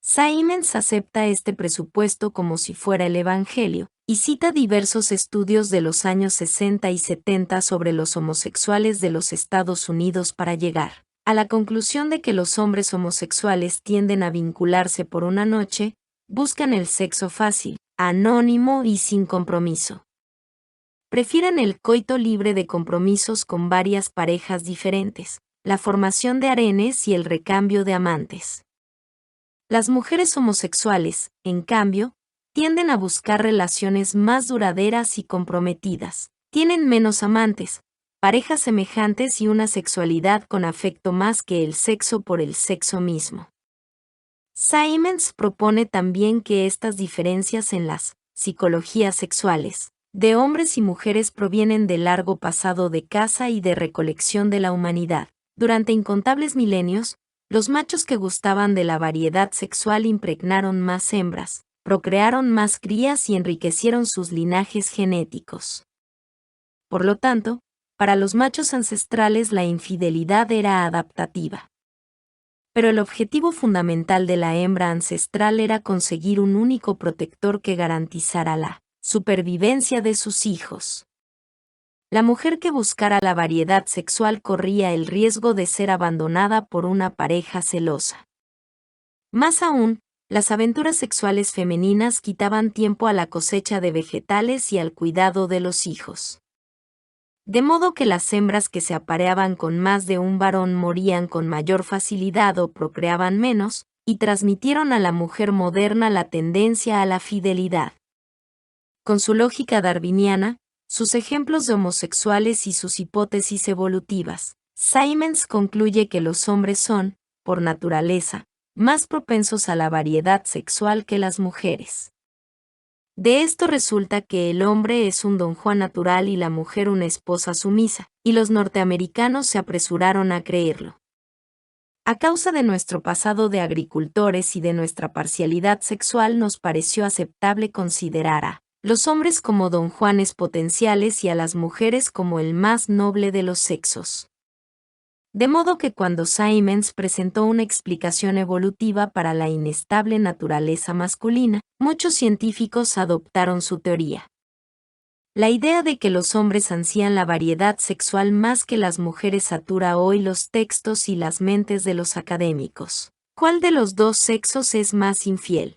Simmons acepta este presupuesto como si fuera el Evangelio, y cita diversos estudios de los años 60 y 70 sobre los homosexuales de los Estados Unidos para llegar a la conclusión de que los hombres homosexuales tienden a vincularse por una noche, buscan el sexo fácil, anónimo y sin compromiso. Prefieren el coito libre de compromisos con varias parejas diferentes, la formación de harenes y el recambio de amantes. Las mujeres homosexuales, en cambio, tienden a buscar relaciones más duraderas y comprometidas. Tienen menos amantes, parejas semejantes y una sexualidad con afecto más que el sexo por el sexo mismo. Simmons propone también que estas diferencias en las psicologías sexuales de hombres y mujeres provienen del largo pasado de caza y de recolección de la humanidad. Durante incontables milenios, los machos que gustaban de la variedad sexual impregnaron más hembras, procrearon más crías y enriquecieron sus linajes genéticos. Por lo tanto, para los machos ancestrales la infidelidad era adaptativa. Pero el objetivo fundamental de la hembra ancestral era conseguir un único protector que garantizara la supervivencia de sus hijos. La mujer que buscara la variedad sexual corría el riesgo de ser abandonada por una pareja celosa. Más aún, las aventuras sexuales femeninas quitaban tiempo a la cosecha de vegetales y al cuidado de los hijos. De modo que las hembras que se apareaban con más de un varón morían con mayor facilidad o procreaban menos, y transmitieron a la mujer moderna la tendencia a la fidelidad. Con su lógica darwiniana, sus ejemplos de homosexuales y sus hipótesis evolutivas, Simmons concluye que los hombres son, por naturaleza, más propensos a la variedad sexual que las mujeres. De esto resulta que el hombre es un don Juan natural y la mujer una esposa sumisa, y los norteamericanos se apresuraron a creerlo. A causa de nuestro pasado de agricultores y de nuestra parcialidad sexual nos pareció aceptable considerar a los hombres como don Juanes potenciales y a las mujeres como el más noble de los sexos. De modo que cuando Simmons presentó una explicación evolutiva para la inestable naturaleza masculina, muchos científicos adoptaron su teoría. La idea de que los hombres ansían la variedad sexual más que las mujeres satura hoy los textos y las mentes de los académicos. ¿Cuál de los dos sexos es más infiel?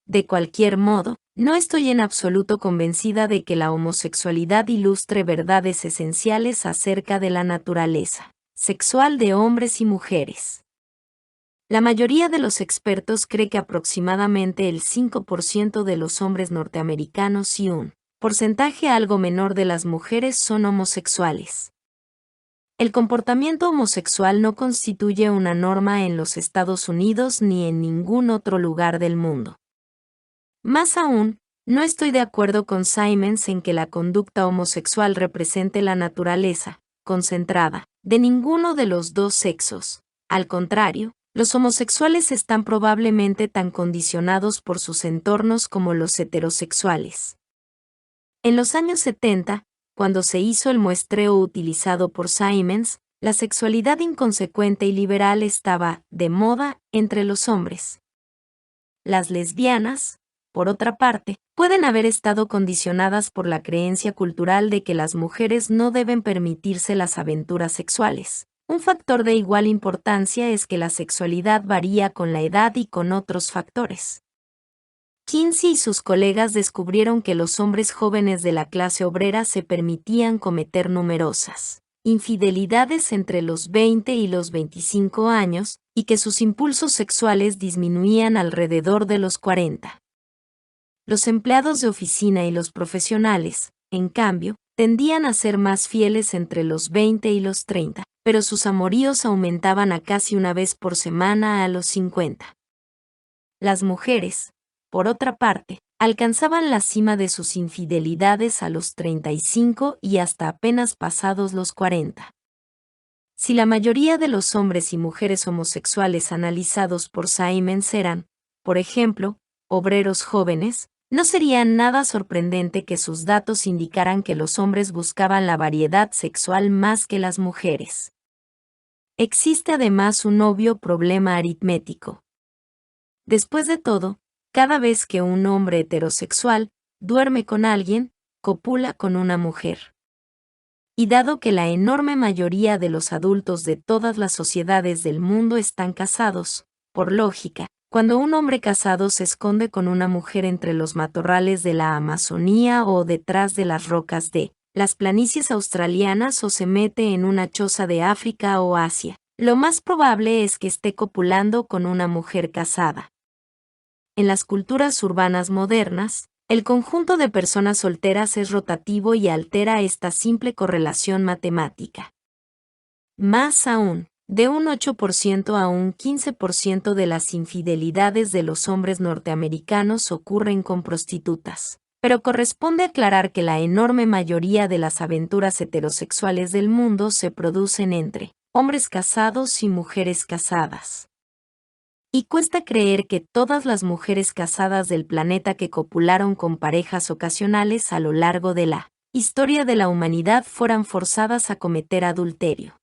De cualquier modo, no estoy en absoluto convencida de que la homosexualidad ilustre verdades esenciales acerca de la naturaleza sexual de hombres y mujeres. La mayoría de los expertos cree que aproximadamente el 5% de los hombres norteamericanos y un porcentaje algo menor de las mujeres son homosexuales. El comportamiento homosexual no constituye una norma en los Estados Unidos ni en ningún otro lugar del mundo. Más aún, no estoy de acuerdo con Simmons en que la conducta homosexual represente la naturaleza concentrada de ninguno de los dos sexos. Al contrario, los homosexuales están probablemente tan condicionados por sus entornos como los heterosexuales. En los años 70, cuando se hizo el muestreo utilizado por Simmons, la sexualidad inconsecuente y liberal estaba de moda entre los hombres. Las lesbianas, por otra parte, pueden haber estado condicionadas por la creencia cultural de que las mujeres no deben permitirse las aventuras sexuales. Un factor de igual importancia es que la sexualidad varía con la edad y con otros factores. Kinsey y sus colegas descubrieron que los hombres jóvenes de la clase obrera se permitían cometer numerosas infidelidades entre los 20 y los 25 años, y que sus impulsos sexuales disminuían alrededor de los 40. Los empleados de oficina y los profesionales, en cambio, tendían a ser más fieles entre los 20 y los 30, pero sus amoríos aumentaban a casi una vez por semana a los 50. Las mujeres, por otra parte, alcanzaban la cima de sus infidelidades a los 35 y hasta apenas pasados los 40. Si la mayoría de los hombres y mujeres homosexuales analizados por Simmons eran, por ejemplo, obreros jóvenes, no sería nada sorprendente que sus datos indicaran que los hombres buscaban la variedad sexual más que las mujeres. Existe además un obvio problema aritmético. Después de todo, cada vez que un hombre heterosexual duerme con alguien, copula con una mujer. Y dado que la enorme mayoría de los adultos de todas las sociedades del mundo están casados, por lógica, cuando un hombre casado se esconde con una mujer entre los matorrales de la Amazonía o detrás de las rocas de las planicies australianas o se mete en una choza de África o Asia, lo más probable es que esté copulando con una mujer casada. En las culturas urbanas modernas, el conjunto de personas solteras es rotativo y altera esta simple correlación matemática. Más aún, de un 8% a un 15% de las infidelidades de los hombres norteamericanos ocurren con prostitutas. Pero corresponde aclarar que la enorme mayoría de las aventuras heterosexuales del mundo se producen entre hombres casados y mujeres casadas. Y cuesta creer que todas las mujeres casadas del planeta que copularon con parejas ocasionales a lo largo de la historia de la humanidad fueran forzadas a cometer adulterio.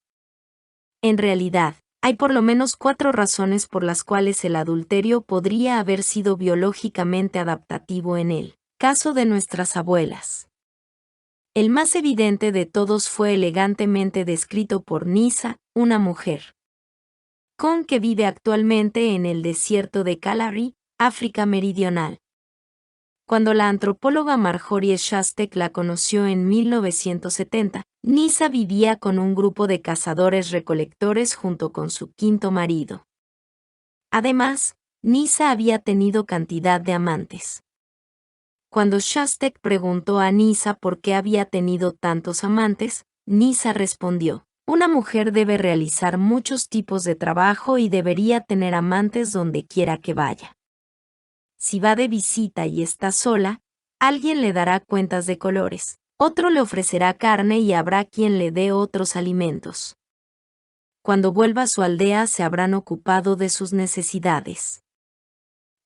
En realidad, hay por lo menos 4 razones por las cuales el adulterio podría haber sido biológicamente adaptativo en el caso de nuestras abuelas. El más evidente de todos fue elegantemente descrito por Nisa, una mujer con que vive actualmente en el desierto de Kalahari, África Meridional. Cuando la antropóloga Marjorie Shostak la conoció en 1970, Nisa vivía con un grupo de cazadores-recolectores junto con su quinto marido. Además, Nisa había tenido cantidad de amantes. Cuando Shostak preguntó a Nisa por qué había tenido tantos amantes, Nisa respondió: una mujer debe realizar muchos tipos de trabajo y debería tener amantes donde quiera que vaya. Si va de visita y está sola, alguien le dará cuentas de colores, otro le ofrecerá carne y habrá quien le dé otros alimentos. cuando vuelva a su aldea se habrán ocupado de sus necesidades.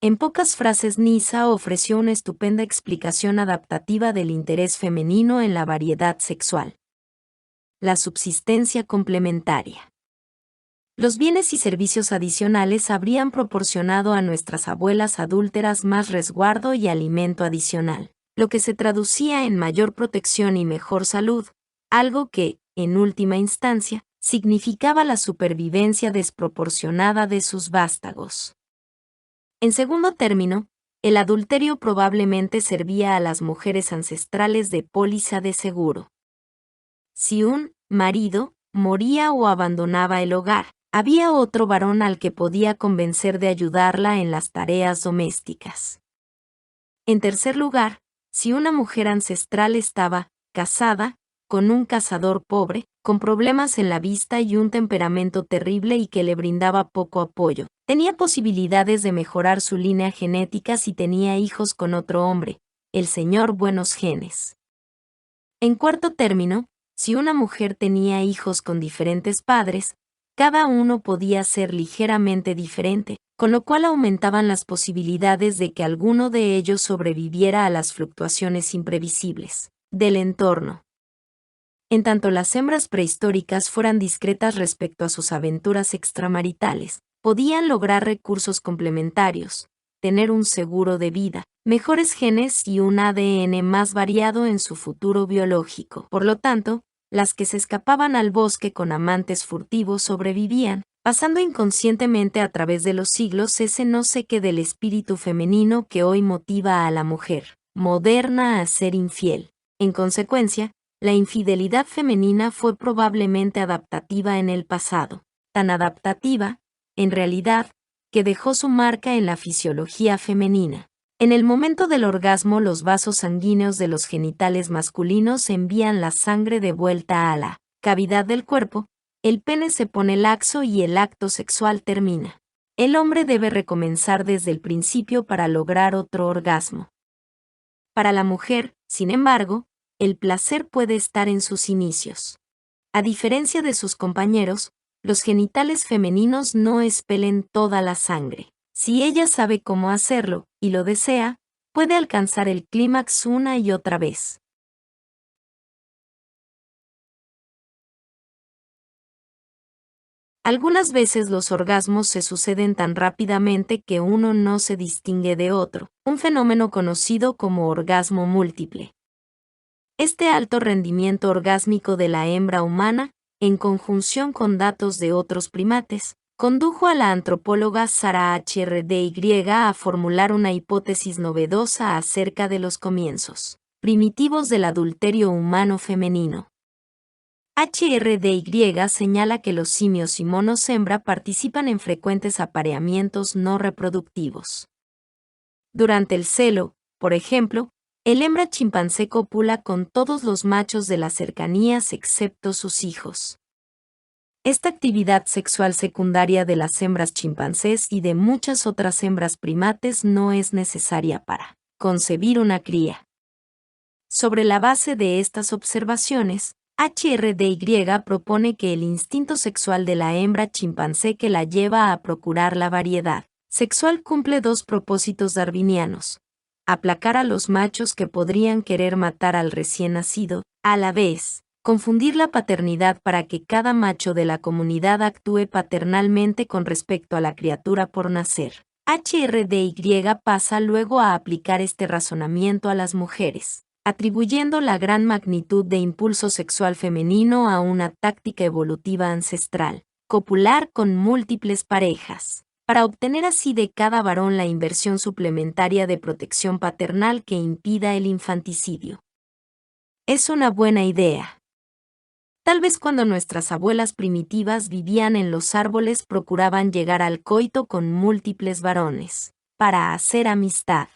En pocas frases, Nisa ofreció una estupenda explicación adaptativa del interés femenino en la variedad sexual. La subsistencia complementaria. Los bienes y servicios adicionales habrían proporcionado a nuestras abuelas adúlteras más resguardo y alimento adicional, lo que se traducía en mayor protección y mejor salud, algo que, en última instancia, significaba la supervivencia desproporcionada de sus vástagos. En segundo término, el adulterio probablemente servía a las mujeres ancestrales de póliza de seguro. Si un marido moría o abandonaba el hogar, había otro varón al que podía convencer de ayudarla en las tareas domésticas. En tercer lugar, si una mujer ancestral estaba casada con un cazador pobre, con problemas en la vista y un temperamento terrible y que le brindaba poco apoyo, tenía posibilidades de mejorar su línea genética si tenía hijos con otro hombre, el señor Buenos Genes. En cuarto término, si una mujer tenía hijos con diferentes padres, cada uno podía ser ligeramente diferente, con lo cual aumentaban las posibilidades de que alguno de ellos sobreviviera a las fluctuaciones imprevisibles del entorno. En tanto las hembras prehistóricas fueran discretas respecto a sus aventuras extramaritales, podían lograr recursos complementarios, tener un seguro de vida, mejores genes y un ADN más variado en su futuro biológico. Por lo tanto, las que se escapaban al bosque con amantes furtivos sobrevivían, pasando inconscientemente a través de los siglos ese no sé qué del espíritu femenino que hoy motiva a la mujer moderna a ser infiel. En consecuencia, la infidelidad femenina fue probablemente adaptativa en el pasado, tan adaptativa, en realidad, que dejó su marca en la fisiología femenina. En el momento del orgasmo, los vasos sanguíneos de los genitales masculinos envían la sangre de vuelta a la cavidad del cuerpo, el pene se pone laxo y el acto sexual termina. El hombre debe recomenzar desde el principio para lograr otro orgasmo. Para la mujer, sin embargo, el placer puede estar en sus inicios. A diferencia de sus compañeros, los genitales femeninos no expelen toda la sangre. Si ella sabe cómo hacerlo, y lo desea, puede alcanzar el clímax una y otra vez. Algunas veces los orgasmos se suceden tan rápidamente que uno no se distingue de otro, un fenómeno conocido como orgasmo múltiple. Este alto rendimiento orgásmico de la hembra humana, en conjunción con datos de otros primates, condujo a la antropóloga Sarah HRDY a formular una hipótesis novedosa acerca de los comienzos primitivos del adulterio humano femenino. HRDY señala que los simios y monos hembra participan en frecuentes apareamientos no reproductivos. Durante el celo, por ejemplo, el hembra chimpancé copula con todos los machos de las cercanías excepto sus hijos. Esta actividad sexual secundaria de las hembras chimpancés y de muchas otras hembras primates no es necesaria para concebir una cría. Sobre la base de estas observaciones, HRDY propone que el instinto sexual de la hembra chimpancé que la lleva a procurar la variedad sexual cumple dos propósitos darwinianos: aplacar a los machos que podrían querer matar al recién nacido, a la vez, confundir la paternidad para que cada macho de la comunidad actúe paternalmente con respecto a la criatura por nacer. HRDY pasa luego a aplicar este razonamiento a las mujeres, atribuyendo la gran magnitud de impulso sexual femenino a una táctica evolutiva ancestral, copular con múltiples parejas, para obtener así de cada varón la inversión suplementaria de protección paternal que impida el infanticidio. Es una buena idea. Tal vez cuando nuestras abuelas primitivas vivían en los árboles procuraban llegar al coito con múltiples varones, para hacer amistad.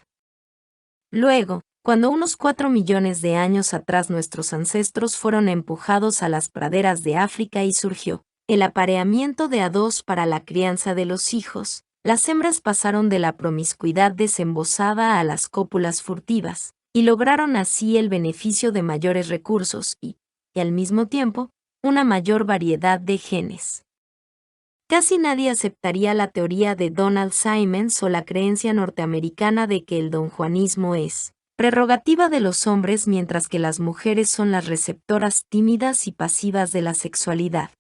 Luego, cuando unos 4 millones de años atrás nuestros ancestros fueron empujados a las praderas de África y surgió el apareamiento de a dos para la crianza de los hijos, las hembras pasaron de la promiscuidad desembosada a las cópulas furtivas, y lograron así el beneficio de mayores recursos y al mismo tiempo, una mayor variedad de genes. Casi nadie aceptaría la teoría de Donald Simmons o la creencia norteamericana de que el donjuanismo es prerrogativa de los hombres mientras que las mujeres son las receptoras tímidas y pasivas de la sexualidad.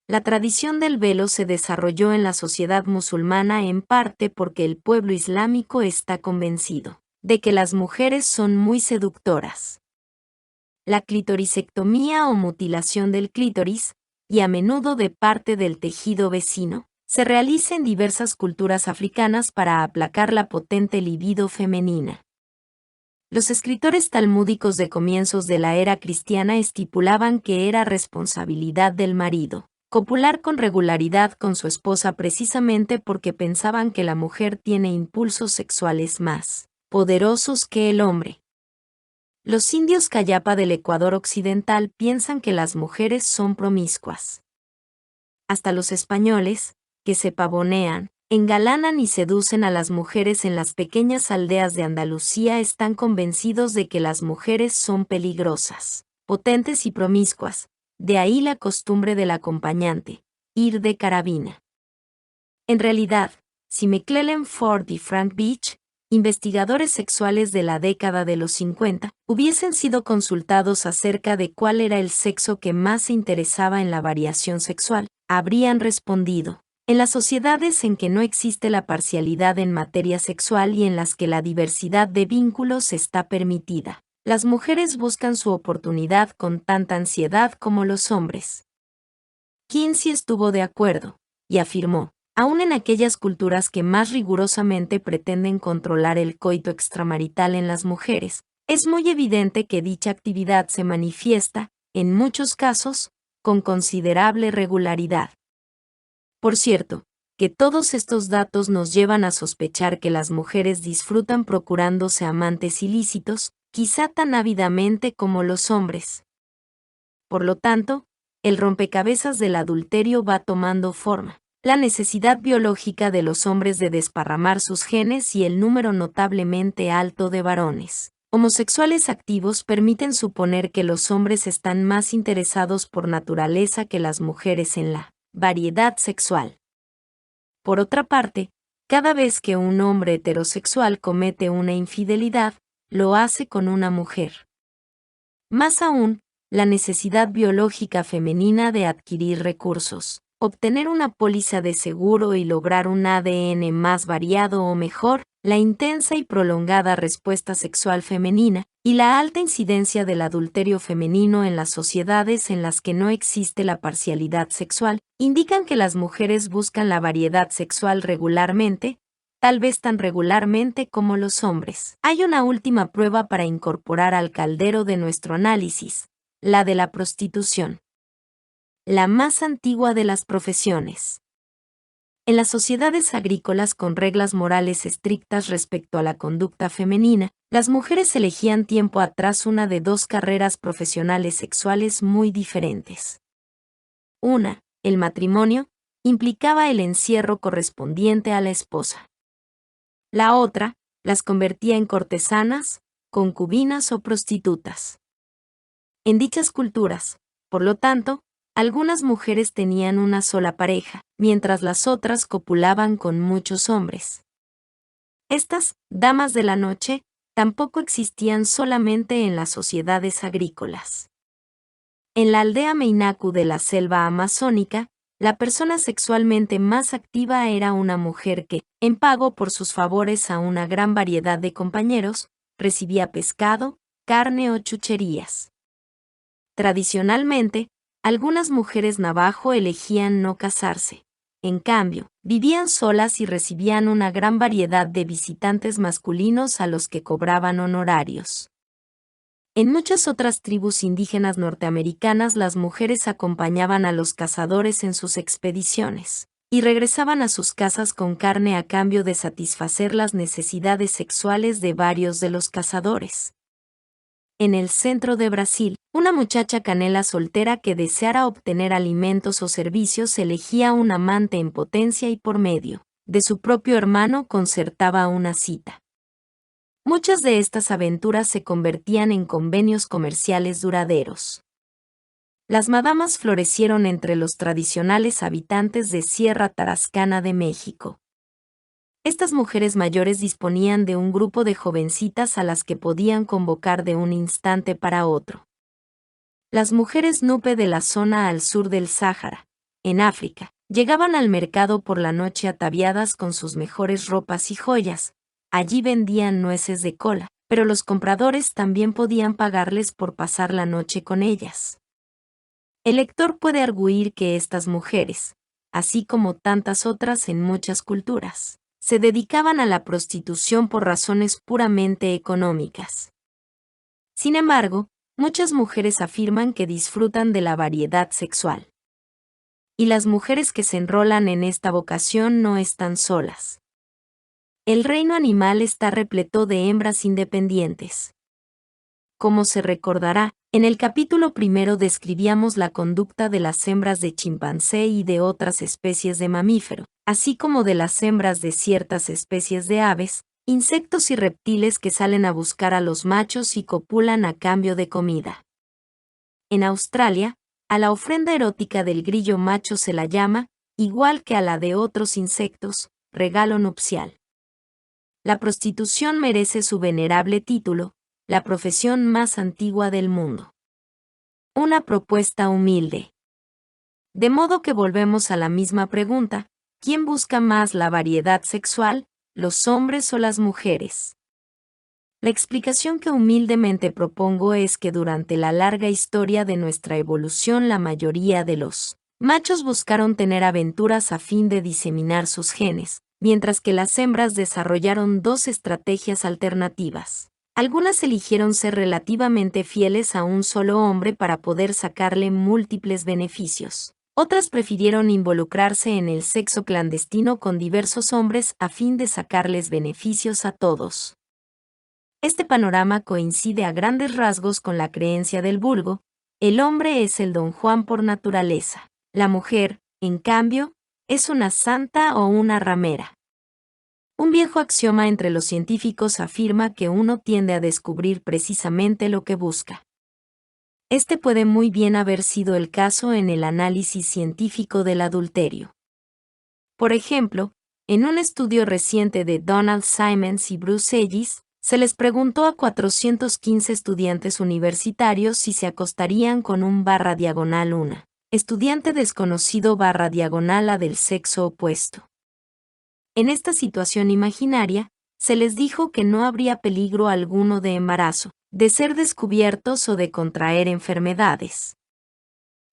La tradición del velo se desarrolló en la sociedad musulmana en parte porque el pueblo islámico está convencido de que las mujeres son muy seductoras. La clitorisectomía o mutilación del clítoris, y a menudo de parte del tejido vecino, se realiza en diversas culturas africanas para aplacar la potente libido femenina. Los escritores talmúdicos de comienzos de la era cristiana estipulaban que era responsabilidad del marido copular con regularidad con su esposa precisamente porque pensaban que la mujer tiene impulsos sexuales más poderosos que el hombre. Los indios Cayapa del Ecuador occidental piensan que las mujeres son promiscuas. Hasta los españoles, que se pavonean, engalanan y seducen a las mujeres en las pequeñas aldeas de Andalucía están convencidos de que las mujeres son peligrosas, potentes y promiscuas, de ahí la costumbre del acompañante, ir de carabina. En realidad, si McClellan Ford y Frank Beach, investigadores sexuales de la década de los 50, hubiesen sido consultados acerca de cuál era el sexo que más se interesaba en la variación sexual, habrían respondido: en las sociedades en que no existe la parcialidad en materia sexual y en las que la diversidad de vínculos está permitida, las mujeres buscan su oportunidad con tanta ansiedad como los hombres. Kinsey estuvo de acuerdo, y afirmó: aún en aquellas culturas que más rigurosamente pretenden controlar el coito extramarital en las mujeres, es muy evidente que dicha actividad se manifiesta, en muchos casos, con considerable regularidad. Por cierto, que todos estos datos nos llevan a sospechar que las mujeres disfrutan procurándose amantes ilícitos, quizá tan ávidamente como los hombres. Por lo tanto, el rompecabezas del adulterio va tomando forma. La necesidad biológica de los hombres de desparramar sus genes y el número notablemente alto de varones homosexuales activos permiten suponer que los hombres están más interesados por naturaleza que las mujeres en la variedad sexual. Por otra parte, cada vez que un hombre heterosexual comete una infidelidad, lo hace con una mujer. Más aún, la necesidad biológica femenina de adquirir recursos, obtener una póliza de seguro y lograr un ADN más variado o mejor, la intensa y prolongada respuesta sexual femenina, y la alta incidencia del adulterio femenino en las sociedades en las que no existe la parcialidad sexual, indican que las mujeres buscan la variedad sexual regularmente, tal vez tan regularmente como los hombres. Hay una última prueba para incorporar al caldero de nuestro análisis, la de la prostitución. La más antigua de las profesiones. En las sociedades agrícolas con reglas morales estrictas respecto a la conducta femenina, las mujeres elegían tiempo atrás una de dos carreras profesionales sexuales muy diferentes. Una, el matrimonio, implicaba el encierro correspondiente a la esposa. La otra, las convertía en cortesanas, concubinas o prostitutas. En dichas culturas, por lo tanto, algunas mujeres tenían una sola pareja, mientras las otras copulaban con muchos hombres. Estas, damas de la noche, tampoco existían solamente en las sociedades agrícolas. En la aldea Meinaku de la selva amazónica, la persona sexualmente más activa era una mujer que, en pago por sus favores a una gran variedad de compañeros, recibía pescado, carne o chucherías. Tradicionalmente, algunas mujeres navajo elegían no casarse. En cambio, vivían solas y recibían una gran variedad de visitantes masculinos a los que cobraban honorarios. En muchas otras tribus indígenas norteamericanas las mujeres acompañaban a los cazadores en sus expediciones, y regresaban a sus casas con carne a cambio de satisfacer las necesidades sexuales de varios de los cazadores. En el centro de Brasil, una muchacha canela soltera que deseara obtener alimentos o servicios elegía un amante en potencia y por medio de su propio hermano concertaba una cita. Muchas de estas aventuras se convertían en convenios comerciales duraderos. Las madamas florecieron entre los tradicionales habitantes de Sierra Tarascana de México. Estas mujeres mayores disponían de un grupo de jovencitas a las que podían convocar de un instante para otro. Las mujeres Nupe de la zona al sur del Sáhara, en África, llegaban al mercado por la noche ataviadas con sus mejores ropas y joyas. Allí vendían nueces de cola, pero los compradores también podían pagarles por pasar la noche con ellas. El lector puede arguir que estas mujeres, así como tantas otras en muchas culturas, se dedicaban a la prostitución por razones puramente económicas. Sin embargo, muchas mujeres afirman que disfrutan de la variedad sexual. Y las mujeres que se enrolan en esta vocación no están solas. El reino animal está repleto de hembras independientes. Como se recordará, en el capítulo primero describíamos la conducta de las hembras de chimpancé y de otras especies de mamífero, así como de las hembras de ciertas especies de aves, insectos y reptiles que salen a buscar a los machos y copulan a cambio de comida. En Australia, a la ofrenda erótica del grillo macho se la llama, igual que a la de otros insectos, regalo nupcial. La prostitución merece su venerable título, la profesión más antigua del mundo. Una propuesta humilde. De modo que volvemos a la misma pregunta, ¿quién busca más la variedad sexual, los hombres o las mujeres? La explicación que humildemente propongo es que durante la larga historia de nuestra evolución la mayoría de los machos buscaron tener aventuras a fin de diseminar sus genes, mientras que las hembras desarrollaron dos estrategias alternativas. Algunas eligieron ser relativamente fieles a un solo hombre para poder sacarle múltiples beneficios. Otras prefirieron involucrarse en el sexo clandestino con diversos hombres a fin de sacarles beneficios a todos. Este panorama coincide a grandes rasgos con la creencia del vulgo: el hombre es el don Juan por naturaleza. La mujer, en cambio, es una santa o una ramera. Un viejo axioma entre los científicos afirma que uno tiende a descubrir precisamente lo que busca. Este puede muy bien haber sido el caso en el análisis científico del adulterio. Por ejemplo, en un estudio reciente de Donald Simons y Bruce Ellis, se les preguntó a 415 estudiantes universitarios si se acostarían con un /una estudiante desconocido /a del sexo opuesto. En esta situación imaginaria, se les dijo que no habría peligro alguno de embarazo, de ser descubiertos o de contraer enfermedades.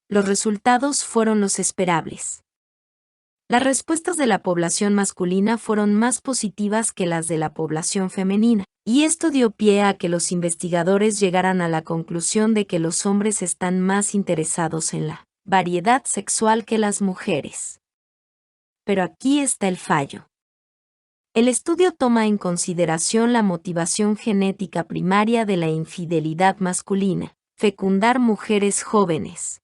Los resultados fueron los esperables. Las respuestas de la población masculina fueron más positivas que las de la población femenina, y esto dio pie a que los investigadores llegaran a la conclusión de que los hombres están más interesados en la variedad sexual que las mujeres. Pero aquí está el fallo. El estudio toma en consideración la motivación genética primaria de la infidelidad masculina, fecundar mujeres jóvenes.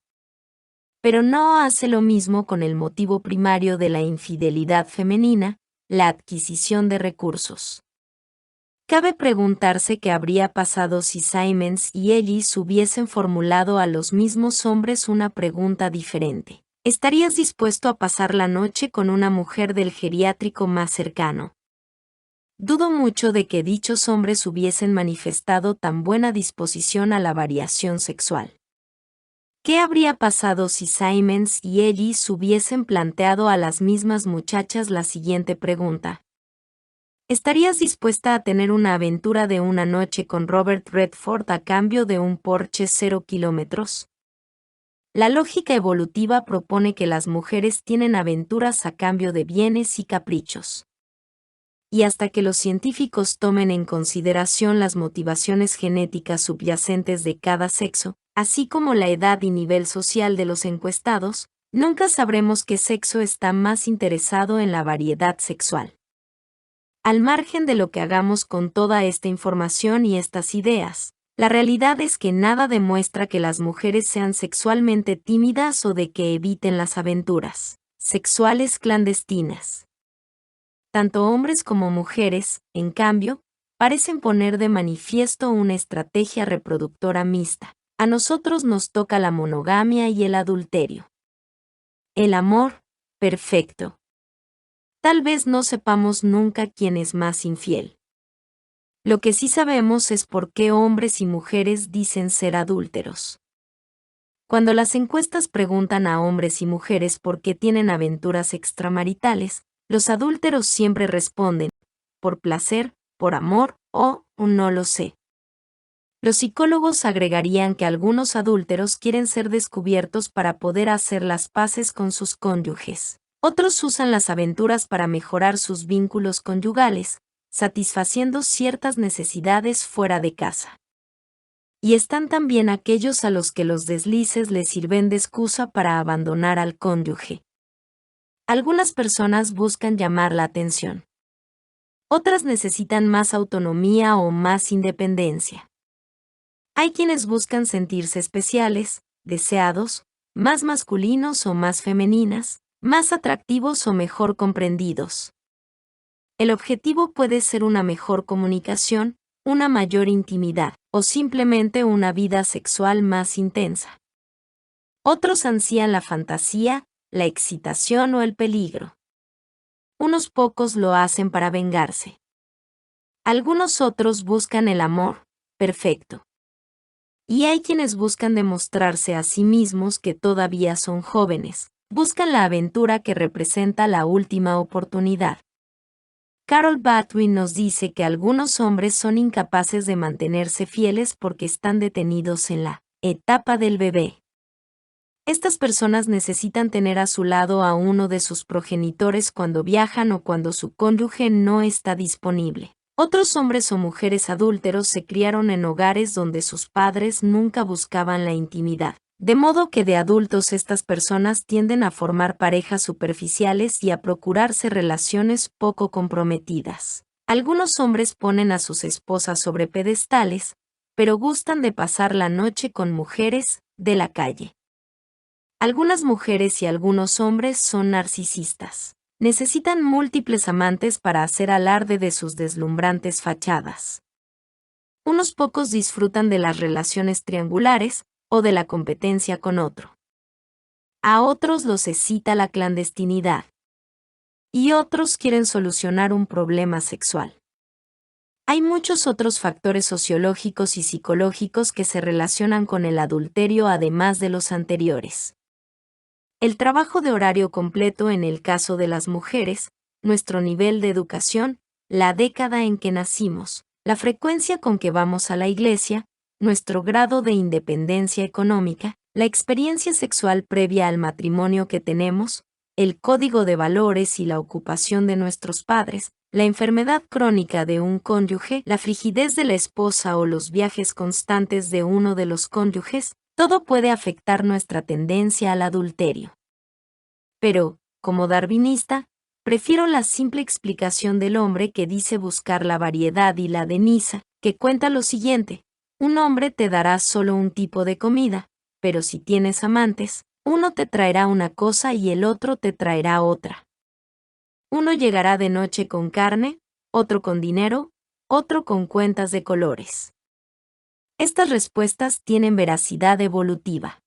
Pero no hace lo mismo con el motivo primario de la infidelidad femenina, la adquisición de recursos. Cabe preguntarse qué habría pasado si Simons y Ellis hubiesen formulado a los mismos hombres una pregunta diferente. ¿Estarías dispuesto a pasar la noche con una mujer del geriátrico más cercano? Dudo mucho de que dichos hombres hubiesen manifestado tan buena disposición a la variación sexual. ¿Qué habría pasado si Simons y Ellis hubiesen planteado a las mismas muchachas la siguiente pregunta? ¿Estarías dispuesta a tener una aventura de una noche con Robert Redford a cambio de un Porsche 0 kilómetros? La lógica evolutiva propone que las mujeres tienen aventuras a cambio de bienes y caprichos. Y hasta que los científicos tomen en consideración las motivaciones genéticas subyacentes de cada sexo, así como la edad y nivel social de los encuestados, nunca sabremos qué sexo está más interesado en la variedad sexual. Al margen de lo que hagamos con toda esta información y estas ideas, la realidad es que nada demuestra que las mujeres sean sexualmente tímidas o de que eviten las aventuras sexuales clandestinas. Tanto hombres como mujeres, en cambio, parecen poner de manifiesto una estrategia reproductora mixta, A nosotros nos toca la monogamia y el adulterio. El amor, perfecto. Tal vez no sepamos nunca quién es más infiel. Lo que sí sabemos es por qué hombres y mujeres dicen ser adúlteros. Cuando las encuestas preguntan a hombres y mujeres por qué tienen aventuras extramaritales, los adúlteros siempre responden, por placer, por amor o no lo sé. Los psicólogos agregarían que algunos adúlteros quieren ser descubiertos para poder hacer las paces con sus cónyuges. Otros usan las aventuras para mejorar sus vínculos conyugales, satisfaciendo ciertas necesidades fuera de casa. Y están también aquellos a los que los deslices les sirven de excusa para abandonar al cónyuge. Algunas personas buscan llamar la atención. Otras necesitan más autonomía o más independencia. Hay quienes buscan sentirse especiales, deseados, más masculinos o más femeninas, más atractivos o mejor comprendidos. El objetivo puede ser una mejor comunicación, una mayor intimidad, o simplemente una vida sexual más intensa. Otros ansían la fantasía, la excitación o el peligro. Unos pocos lo hacen para vengarse. Algunos otros buscan el amor, perfecto. Y hay quienes buscan demostrarse a sí mismos que todavía son jóvenes, buscan la aventura que representa la última oportunidad. Carol Baldwin nos dice que algunos hombres son incapaces de mantenerse fieles porque están detenidos en la etapa del bebé. Estas personas necesitan tener a su lado a uno de sus progenitores cuando viajan o cuando su cónyuge no está disponible. Otros hombres o mujeres adúlteros se criaron en hogares donde sus padres nunca buscaban la intimidad. De modo que de adultos estas personas tienden a formar parejas superficiales y a procurarse relaciones poco comprometidas. Algunos hombres ponen a sus esposas sobre pedestales, pero gustan de pasar la noche con mujeres de la calle. Algunas mujeres y algunos hombres son narcisistas. Necesitan múltiples amantes para hacer alarde de sus deslumbrantes fachadas. Unos pocos disfrutan de las relaciones triangulares o de la competencia con otro. A otros los excita la clandestinidad. Y otros quieren solucionar un problema sexual. Hay muchos otros factores sociológicos y psicológicos que se relacionan con el adulterio además de los anteriores. El trabajo de horario completo en el caso de las mujeres, nuestro nivel de educación, la década en que nacimos, la frecuencia con que vamos a la iglesia, nuestro grado de independencia económica, la experiencia sexual previa al matrimonio que tenemos, el código de valores y la ocupación de nuestros padres, la enfermedad crónica de un cónyuge, la frigidez de la esposa o los viajes constantes de uno de los cónyuges, todo puede afectar nuestra tendencia al adulterio. Pero, como darwinista, prefiero la simple explicación del hombre que dice buscar la variedad y la de Nisa, que cuenta lo siguiente: un hombre te dará solo un tipo de comida, pero si tienes amantes, uno te traerá una cosa y el otro te traerá otra. Uno llegará de noche con carne, otro con dinero, otro con cuentas de colores. Estas respuestas tienen veracidad evolutiva.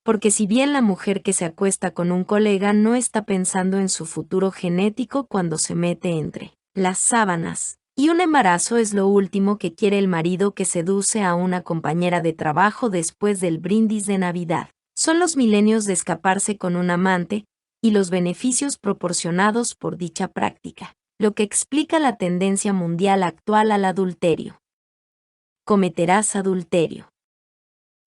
Porque si bien la mujer que se acuesta con un colega no está pensando en su futuro genético cuando se mete entre las sábanas, y un embarazo es lo último que quiere el marido que seduce a una compañera de trabajo después del brindis de Navidad. Son los milenios de escaparse con un amante, y los beneficios proporcionados por dicha práctica, lo que explica la tendencia mundial actual al adulterio. Cometerás adulterio.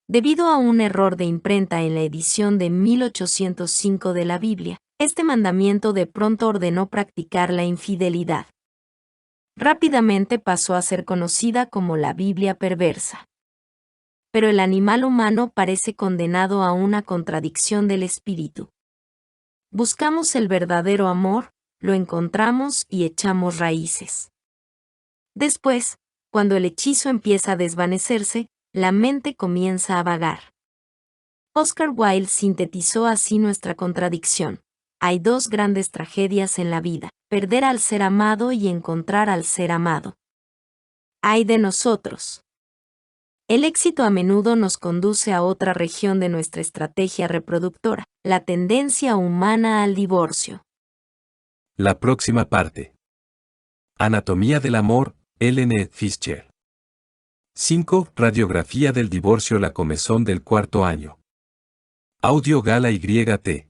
Debido a un error de imprenta en la edición de 1805 de la Biblia, este mandamiento de pronto ordenó practicar la infidelidad. Rápidamente pasó a ser conocida como la Biblia perversa. Pero el animal humano parece condenado a una contradicción del espíritu. Buscamos el verdadero amor, lo encontramos y echamos raíces. Después, cuando el hechizo empieza a desvanecerse, la mente comienza a vagar. Oscar Wilde sintetizó así nuestra contradicción. Hay dos grandes tragedias en la vida: perder al ser amado y encontrar al ser amado. ¡Ay de nosotros! El éxito a menudo nos conduce a otra región de nuestra estrategia reproductora, la tendencia humana al divorcio. La próxima parte. Anatomía del amor, Ellen Fischer. 5. Radiografía del divorcio, la comezón del cuarto año. Audio Gala YT.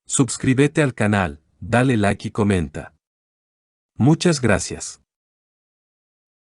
Suscríbete al canal, dale like y comenta. Muchas gracias.